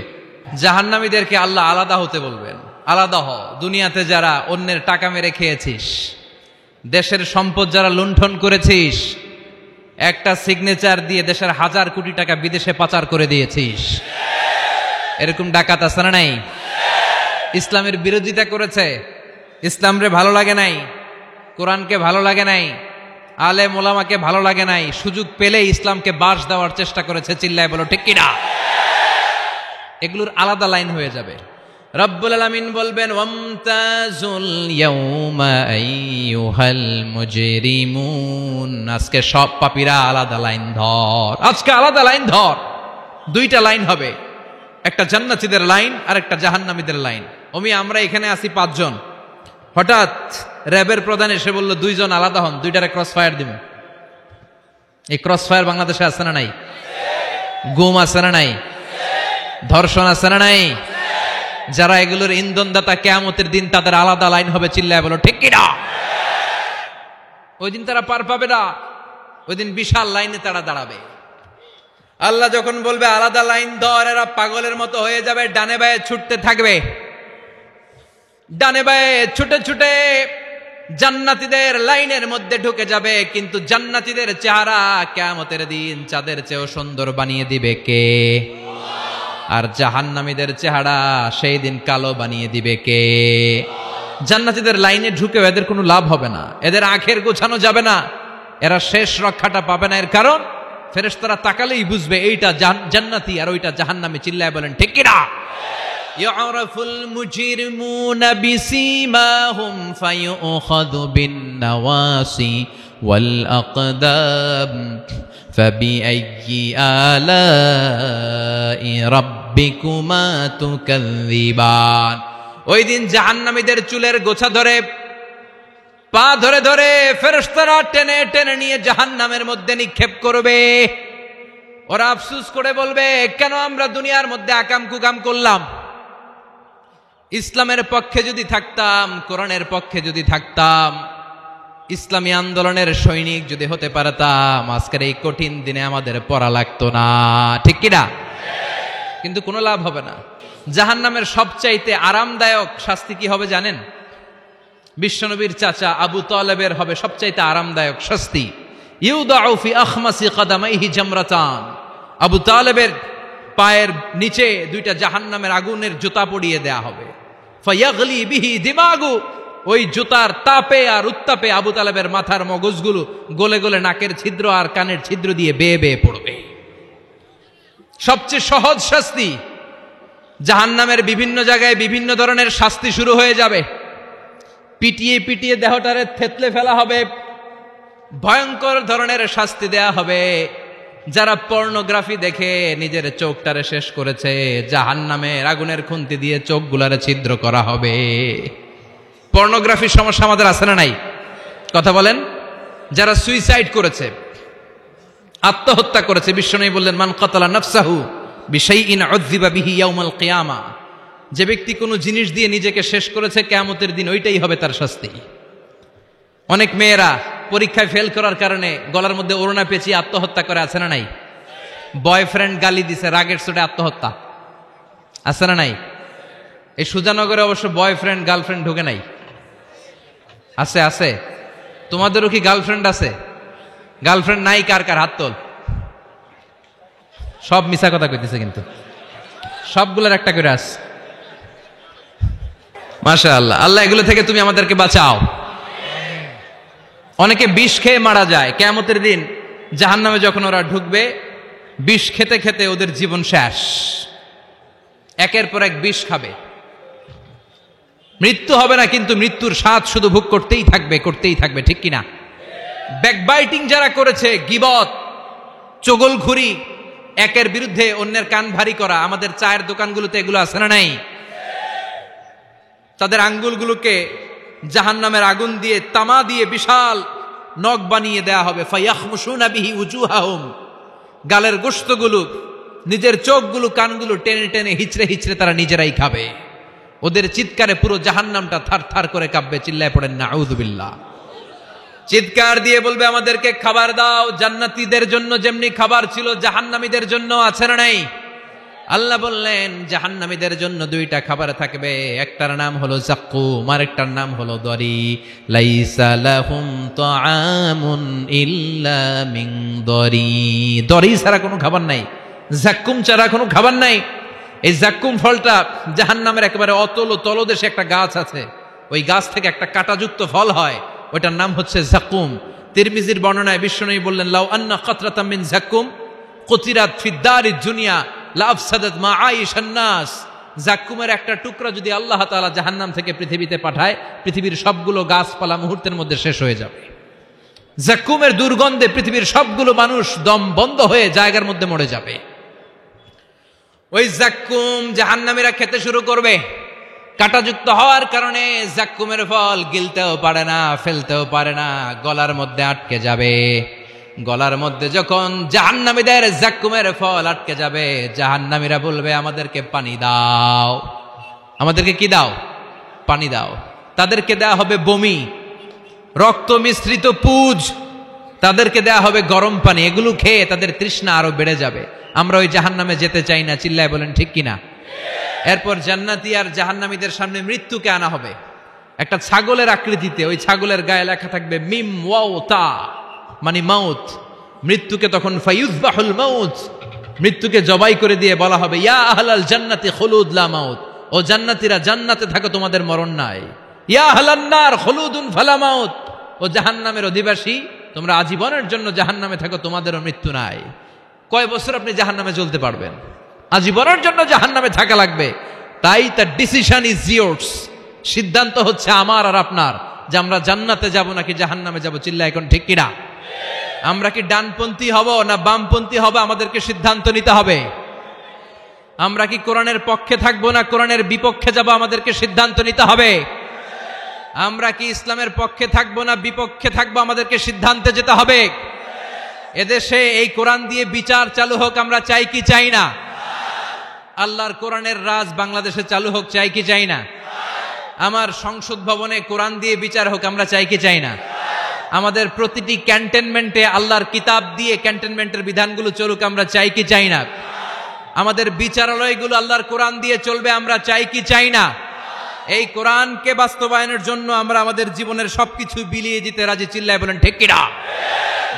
জাহান্নামীদেরকে আল্লাহ আলাদা হতে বলবেন। আলাদা হ। দুনিয়াতে যারা অন্যের টাকা মেরে খেয়েছিস, দেশের সম্পদ যারা লুণ্ঠন করেছিস, একটা সিগনেচার দিয়ে দেশের ১,০০০ কোটি টাকা বিদেশে পাচার করে দিয়েছিস, এরকম ডাকাত আছে না নাই? ইসলামের বিরোধিতা করেছে, ইসলামরে ভালো লাগে নাই, কোরআনকে ভালো লাগে নাই, আলেম ওলামাকে ভালো লাগে নাই, সুযোগ পেলে ইসলামকে বাস দেওয়ার চেষ্টা করেছে। চিল্লায় বলো ঠিক কিনা? এগুলোর আলাদা লাইন হয়ে যাবে। রব্বুল আলামিন বলবেন ওয়ামতাজুল ইয়াউমা আইয়ুহাল মুজরিমুন। আজকে সব পাপীরা আলাদা লাইন ধর, আজকে আলাদা লাইন ধর। 2টা লাইন হবে, একটা জান্নাতীদের লাইন আর একটা জাহান্নামীদের লাইন। আমরা এখানে আছি 5 জন, হঠাৎ র্যাবের প্রধান এসে বলল 2 জন আলাদা হন, 2টারে ক্রস ফায়ার দিব। এই ক্রস ফায়ার বাংলাদেশে আছে না নাই? গুম আছে না নাই? ধর্ষণ আছে না নাই? যারা এগুলোর ইন্ধনদাতা, কিয়ামতের দিন তাদের আলাদা লাইন হবে। চিল্লায় বলো ঠিক কিনা? ওই দিন তারা পার পাবে না, ওই দিন বিশাল লাইনে তারা দাঁড়াবে। আল্লাহ যখন বলবে আলাদা লাইন ধর, এরা পাগলের মতো হয়ে যাবে, ডানে বায়ে ছুটতে থাকবে। ডানে বায়ে ছুটে ছুটে জান্নাতীদের লাইনের মধ্যে ঢুকে যাবে। কিন্তু জান্নাতীদের চেহারা কিয়ামতের দিন চাঁদের চেয়েও সুন্দর বানিয়ে দিবে কে? আর জাহান্নামীদের চেহারা সেই দিন কালো বানিয়ে দিবে কে? জান্নাতীদের লাইনে ঢুকেও এদের কোনো লাভ হবে না, এদের আখের গোছানো যাবে না, এরা শেষ রক্ষাটা পাবে না। এর কারণ ফেরেশতারা তাকালেই বুঝবে এইটা জান্নাতি আর ওইটা জাহান্নামী। চিল্লায় বলেন ঠিক কিনা? ইউরাফুল মুজরিমুনা বিসীমাহুম ফায়ুখাযু বিন-নাওয়াসি ওয়াল আকদাম ফাবিআইয়ি আলাই রাব্বিকুমা তুকাযযিবান। ওই দিন জাহান্নামীদের চুলের গোছা ধরে, পা ধরে ধরে ফেরেশতারা টেনে টেনে নিয়ে জাহান্নামের মধ্যে নিক্ষেপ করবে। ওরা আফসোস করে বলবে, কেন আমরা দুনিয়ার মধ্যে আকাম কুকাম করলাম? ইসলামের পক্ষে যদি থাকতাম, কোরআনের পক্ষে যদি থাকতাম, ইসলামী আন্দোলনের সৈনিক যদি হতে পারতাম, আজকের এই কঠিন দিনে আমাদের পড়া লাগতো না। ঠিক কিনা? কিন্তু কোনো লাভ হবে না। জাহান্নামের সবচাইতে আরামদায়ক শাস্তি কি হবে জানেন? বিশ্বনবীর চাচা আবু তালেবের হবে সবচাইতে আরামদায়ক শাস্তি। ইউদাউ ফি আখমাসি কাদামাইহি জামরাতান। আবু তালেবের পায়ের নিচে দুইটা জাহান্নামের আগুনের জুতা পরিয়ে দেয়া হবে। ফায়াগলি বিহি দিমাগু। ওই জুতার তাপে আর উত্তাপে আবু তালেবের মাথার মগজগুলো গলে গলে নাকের ছিদ্র আর কানের ছিদ্র দিয়ে বেয়ে বেয়ে পড়বে। সবচেয়ে সহজ শাস্তি। জাহান্নামের বিভিন্ন জায়গায় বিভিন্ন ধরনের শাস্তি শুরু হয়ে যাবে। পিটিয়ে পিটিয়ে দেহটারে থেতলে ফেলা হবে, ভয়ঙ্কর ধরনের শাস্তি দেয়া হবে। যারা পর্নোগ্রাফি দেখে নিজের চোখটারে শেষ করেছে, জাহান্নামের আগুনের খুন্তি দিয়ে চোখগুলারে ছিদ্র করা হবে। পর্নোগ্রাফির সমস্যা আমাদের আছে না নাই? কথা বলেন। যারা সুইসাইড করেছে, আত্মহত্যা করেছে, বিশ্বনবী বললেন মান কাতালা নাফসাহু বিশাইইন উযযিবা বিহি ইয়াউমাল কিয়ামা। যে ব্যক্তি কোনো জিনিস দিয়ে নিজেকে শেষ করেছে, কিয়ামতের দিন ওইটাই হবে তার শাস্তি। অনেক মেয়েরা পরীক্ষায় ফেল করার কারণে গলার মধ্যে ওড়না পেঁচিয়ে আত্মহত্যা করে, আছে না নাই? বয়ফ্রেন্ড গালি দিছে, রাগের চোটে আত্মহত্যা, আছে না নাই? এই সুজানগরে অবশ্য বয়ফ্রেন্ড গার্লফ্রেন্ড ঢুকে নাই, আছে আছে। তোমাদেরও কি গার্লফ্রেন্ড আছে? গার্লফ্রেন্ড নাই কার কার হাত তোল। সব মিছা কথা কইতেছে, কিন্তু সবগুলোর একটা করে আস। মাশাআল্লাহ। আল্লাহ এগুলো থেকে তুমি আমাদেরকে বাঁচাও। অনেকে বিষ খেয়ে মারা যায়। কিয়ামতের দিন জাহান্নামে যখন ওরা ঢুকবে, বিষ খেতে খেতে ওদের জীবন শেষ। একের পর এক বিষ খাবে। মৃত্যু হবে না, কিন্তু মৃত্যুর স্বাদ শুধু ভোগ করতেই থাকবে, করতেই থাকবে। ঠিক কিনা? ব্যাকবাইটিং যারা করেছে, গীবত, চগলখুরি, একের বিরুদ্ধে অন্যের কান ভারী করা, আমাদের চায়ের দোকানগুলোতে এগুলো আছে না নাই? তাদের আঙ্গুলগুলোকে জাহান্নামের আগুন দিয়ে, তামা দিয়ে বিশাল নখ বানিয়ে দেয়া হবে। ফায়াখমুশুনা বিহি উজুহাহুম। গালের গোশতগুলো, নিজের চোখগুলো, কানগুলো টেনে টেনে হিচড়ে হিচড়ে তারা নিজেরাই খাবে। ওদের চিৎকারে পুরো জাহান্নামটা থার থার করে কাঁপবে। চিল্লায় পড়েন নাউযু বিল্লাহ। চিৎকার দিয়ে বলবে আমাদেরকে খাবার দাও। জান্নাতীদের জন্য যেমনি খাবার ছিল, জাহান্নামীদের জন্য আছে না নাই? আল্লাহ বললেন জাহান্নামীদের জন্য দুইটা খাবার থাকবে। একটার নাম হলো যাক্কুম, আরেকটার নাম হলো দরি। লাইসা লাহুম তাআমুন ইল্লা মিন দরি। দরি ছাড়া কোনো খাবার নাই, যাক্কুম ছাড়া কোনো খাবার নাই। এই যাক্কুম ফলটা জাহান্নামের একেবারে অতল তলদেশে একটা গাছ আছে। ওই গাছ থেকে একটা কাঁটাযুক্ত ফল হয়, ওইটার নাম হচ্ছে যাক্কুম। তিরমিজির বর্ণনায় বিশ্বনবী বললেন লাউ আন্না কাতরাতাম মিন যাক্কুম কুতিরাত ফিদ দারিদ দুনিয়া লাফসাদাত মা আইশান নাস। যাক্কুমের একটা টুকরা যদি আল্লাহ তাআলা জাহান্নাম থেকে পৃথিবীতে পাঠায়, পৃথিবীর সবগুলো গাছপালা মুহূর্তের মধ্যে শেষ হয়ে যাবে। যাক্কুমের দুর্গন্ধে পৃথিবীর সবগুলো মানুষ দম বন্ধ হয়ে জায়গার মধ্যে মরে যাবে। ওই যাক্কুম জাহান্নামীরা খেতে শুরু করবে। কাঁটাযুক্ত হওয়ার কারণে যাক্কুমের ফল গিলতেও পারে না, ফেলতেও পারে না, গলার মধ্যে আটকে যাবে। গলার মধ্যে যখন জাহান্নামীদের যাক্কুমের ফল আটকে যাবে, জাহান্নামীরা বলবে আমাদেরকে পানি দাও। আমাদেরকে কি দাও? পানি দাও। তাদেরকে দেয়া হবে বমি, রক্ত মিশ্রিত পুজ। তাদেরকে দেয়া হবে গরম পানি। এগুলো খেয়ে তাদের তৃষ্ণা আরো বেড়ে যাবে। আমরা ওই জাহান্নামে যেতে চাই না। চিল্লায় বলেন ঠিক কিনা? এরপর জান্নাতি আর জাহান্নামীদের সামনে মৃত্যুকে আনা হবে একটা ছাগলের আকৃতিতে। ওই ছাগলের গায়ে লেখা থাকবে মিম ওয়াও তা, মানে মাউত। মৃত্যুকে তখন ফায়ুযবাহুল মাউত, মৃত্যুকে জবাই করে দিয়ে বলা হবে ইয়া আহলাল জান্নাতি খুলুদ লা মাউত। ও জান্নাতীরা, জান্নাতে থাকো, তোমাদের মরণ নাই। ইয়া আহলান নার খুলুদুন ফালা মাউত, ও জাহান্নামের অধিবাসী, তোমরা আজীবনের জন্য জাহান্নামে থাকো, তোমাদেরও মৃত্যু নাই। কয় বছর আপনি জাহান্নামে জ্বলতে পারবেন? আজীবনের জন্য জাহান্নামে থাকা লাগবে। তাই তার ডিসিশন ইজ ইয়ার্স, সিদ্ধান্ত হচ্ছে আমার আর আপনার, যে আমরা জান্নাতে যাব নাকি জাহান্নামে যাব। চিল্লা এখন ঠিক কিনা? আমরা কি ডানপন্থী হব না বামপন্থী হব, আমাদেরকে সিদ্ধান্ত নিতে হবে। আমরা কি কোরআনের পক্ষে থাকবো না কোরআনের বিপক্ষে যাব, আমাদেরকে সিদ্ধান্ত নিতে হবে। আমরা কি ইসলামের পক্ষে থাকবো না বিপক্ষে থাকবো, আমাদেরকে সিদ্ধান্তে যেতে হবে। এদেশে এই কোরআন দিয়ে বিচার চালু হোক, আমরা চাই কি চাই না? আল্লাহর কোরআনের রাজ বাংলাদেশে চালু হোক, চাই কি চাই না? আমার সংসদ ভবনে কোরআন দিয়ে বিচার হোক, আমরা চাই কি চাই না? আমাদের প্রতিটি ক্যান্টনমেন্টে আল্লাহর কিতাব দিয়ে ক্যান্টনমেন্টের বিধানগুলো চলুক, আমরা চাই কি চাই না? আমাদের বিচারালয়গুলো আল্লাহর কোরআন দিয়ে চলবে, আমরা চাই কি চাই না? এই কোরআনকে বাস্তবায়নের জন্য আমরা আমাদের জীবনের সবকিছু বিলিয়ে দিতে রাজি। চিল্লায় বলেন ঠিক কিনা?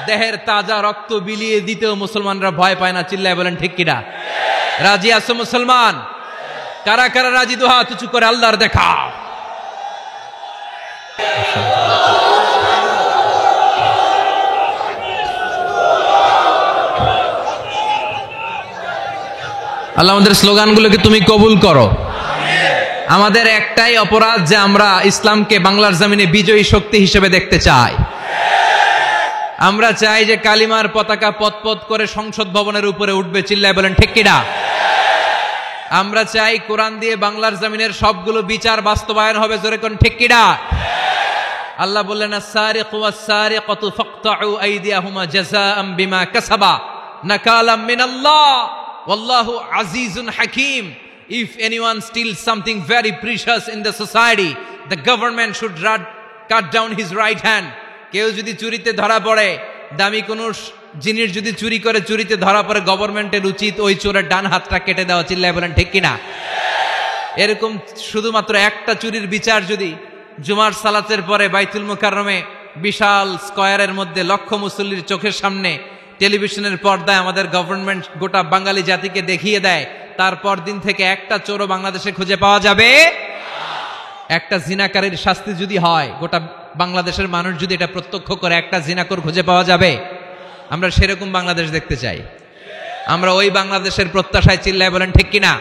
দেহের তাজা রক্ত বিলিয়ে দিতেও মুসলমানরা ভয় পায় না। চিল্লায় বলেন ঠিক কিনা? রাজি আছো মুসলমান? কারা কারা রাজি? দুই হাত উঁচু করে আল্লাহর দেখা। আল্লাহ আমাদের স্লোগানগুলোকে তুমি কবুল করো। আমাদের একটাই অপরাধ যে আমরা ইসলামকে বাংলার জমিনে বিজয়ী শক্তি হিসেবে দেখতে চাই। আমরা চাই যে কালিমার পতাকা পতপত করে সংসদ ভবনের উপরে উঠবে। চিল্লায় বলেন ঠিক কিনা? আমরা চাই কোরআন দিয়ে বাংলার জমিনের সবগুলো বিচার বাস্তবায়ন হবে। জোরে কোন ঠিক কিনা? আল্লাহ বললেন আস-সারিকু ওয়াস-সারিকাতু ফাকতাউ আইদিয়াহুমা জাযাআম বিমা কাসাবা নাকালাম মিনাল্লাহ ওয়াল্লাহু আজিজুন হাকীম। If anyone steals something very precious in the society, the government should cut down his right hand. কেউ যদি চুরিতে ধরা পড়ে, দামি কোন জিনিস যদি চুরি করে চুরিতে ধরা পড়ে, গভর্নমেন্টের উচিত ওই চোরের ডান হাতটা কেটে দেওয়া। চিল্লায় বলেন ঠিক কিনা? এরকম শুধুমাত্র একটা চুরির বিচার যদি জুমার সালাতের পরে বাইতুল মুকাররমে বিশাল স্কয়ারের মধ্যে লক্ষ মুসল্লির চোখের সামনে টেলিভিশনের পর্দায় আমাদের গভর্নমেন্ট গোটা বাঙালি জাতিকে দেখিয়ে দেয়, তারপর দিন থেকে একটা চোরও বাংলাদেশে খুঁজে পাওয়া যাবে? একটা জিনাকারীর শাস্তি যদি হয়, গোটা বাংলাদেশের মানুষ যদি এটা প্রত্যক্ষ করে, একটা জিনাকর খুঁজে পাওয়া যাবে? আমরা সেরকম বাংলাদেশ দেখতে চাই। আমরা ওই বাংলাদেশের প্রত্যাশায়। চিল্লায় বলেন ঠিক কিনা?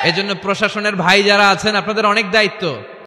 এজন্য প্রশাসনের ভাই যারা আছেন, আপনাদের অনেক দায়িত্ব।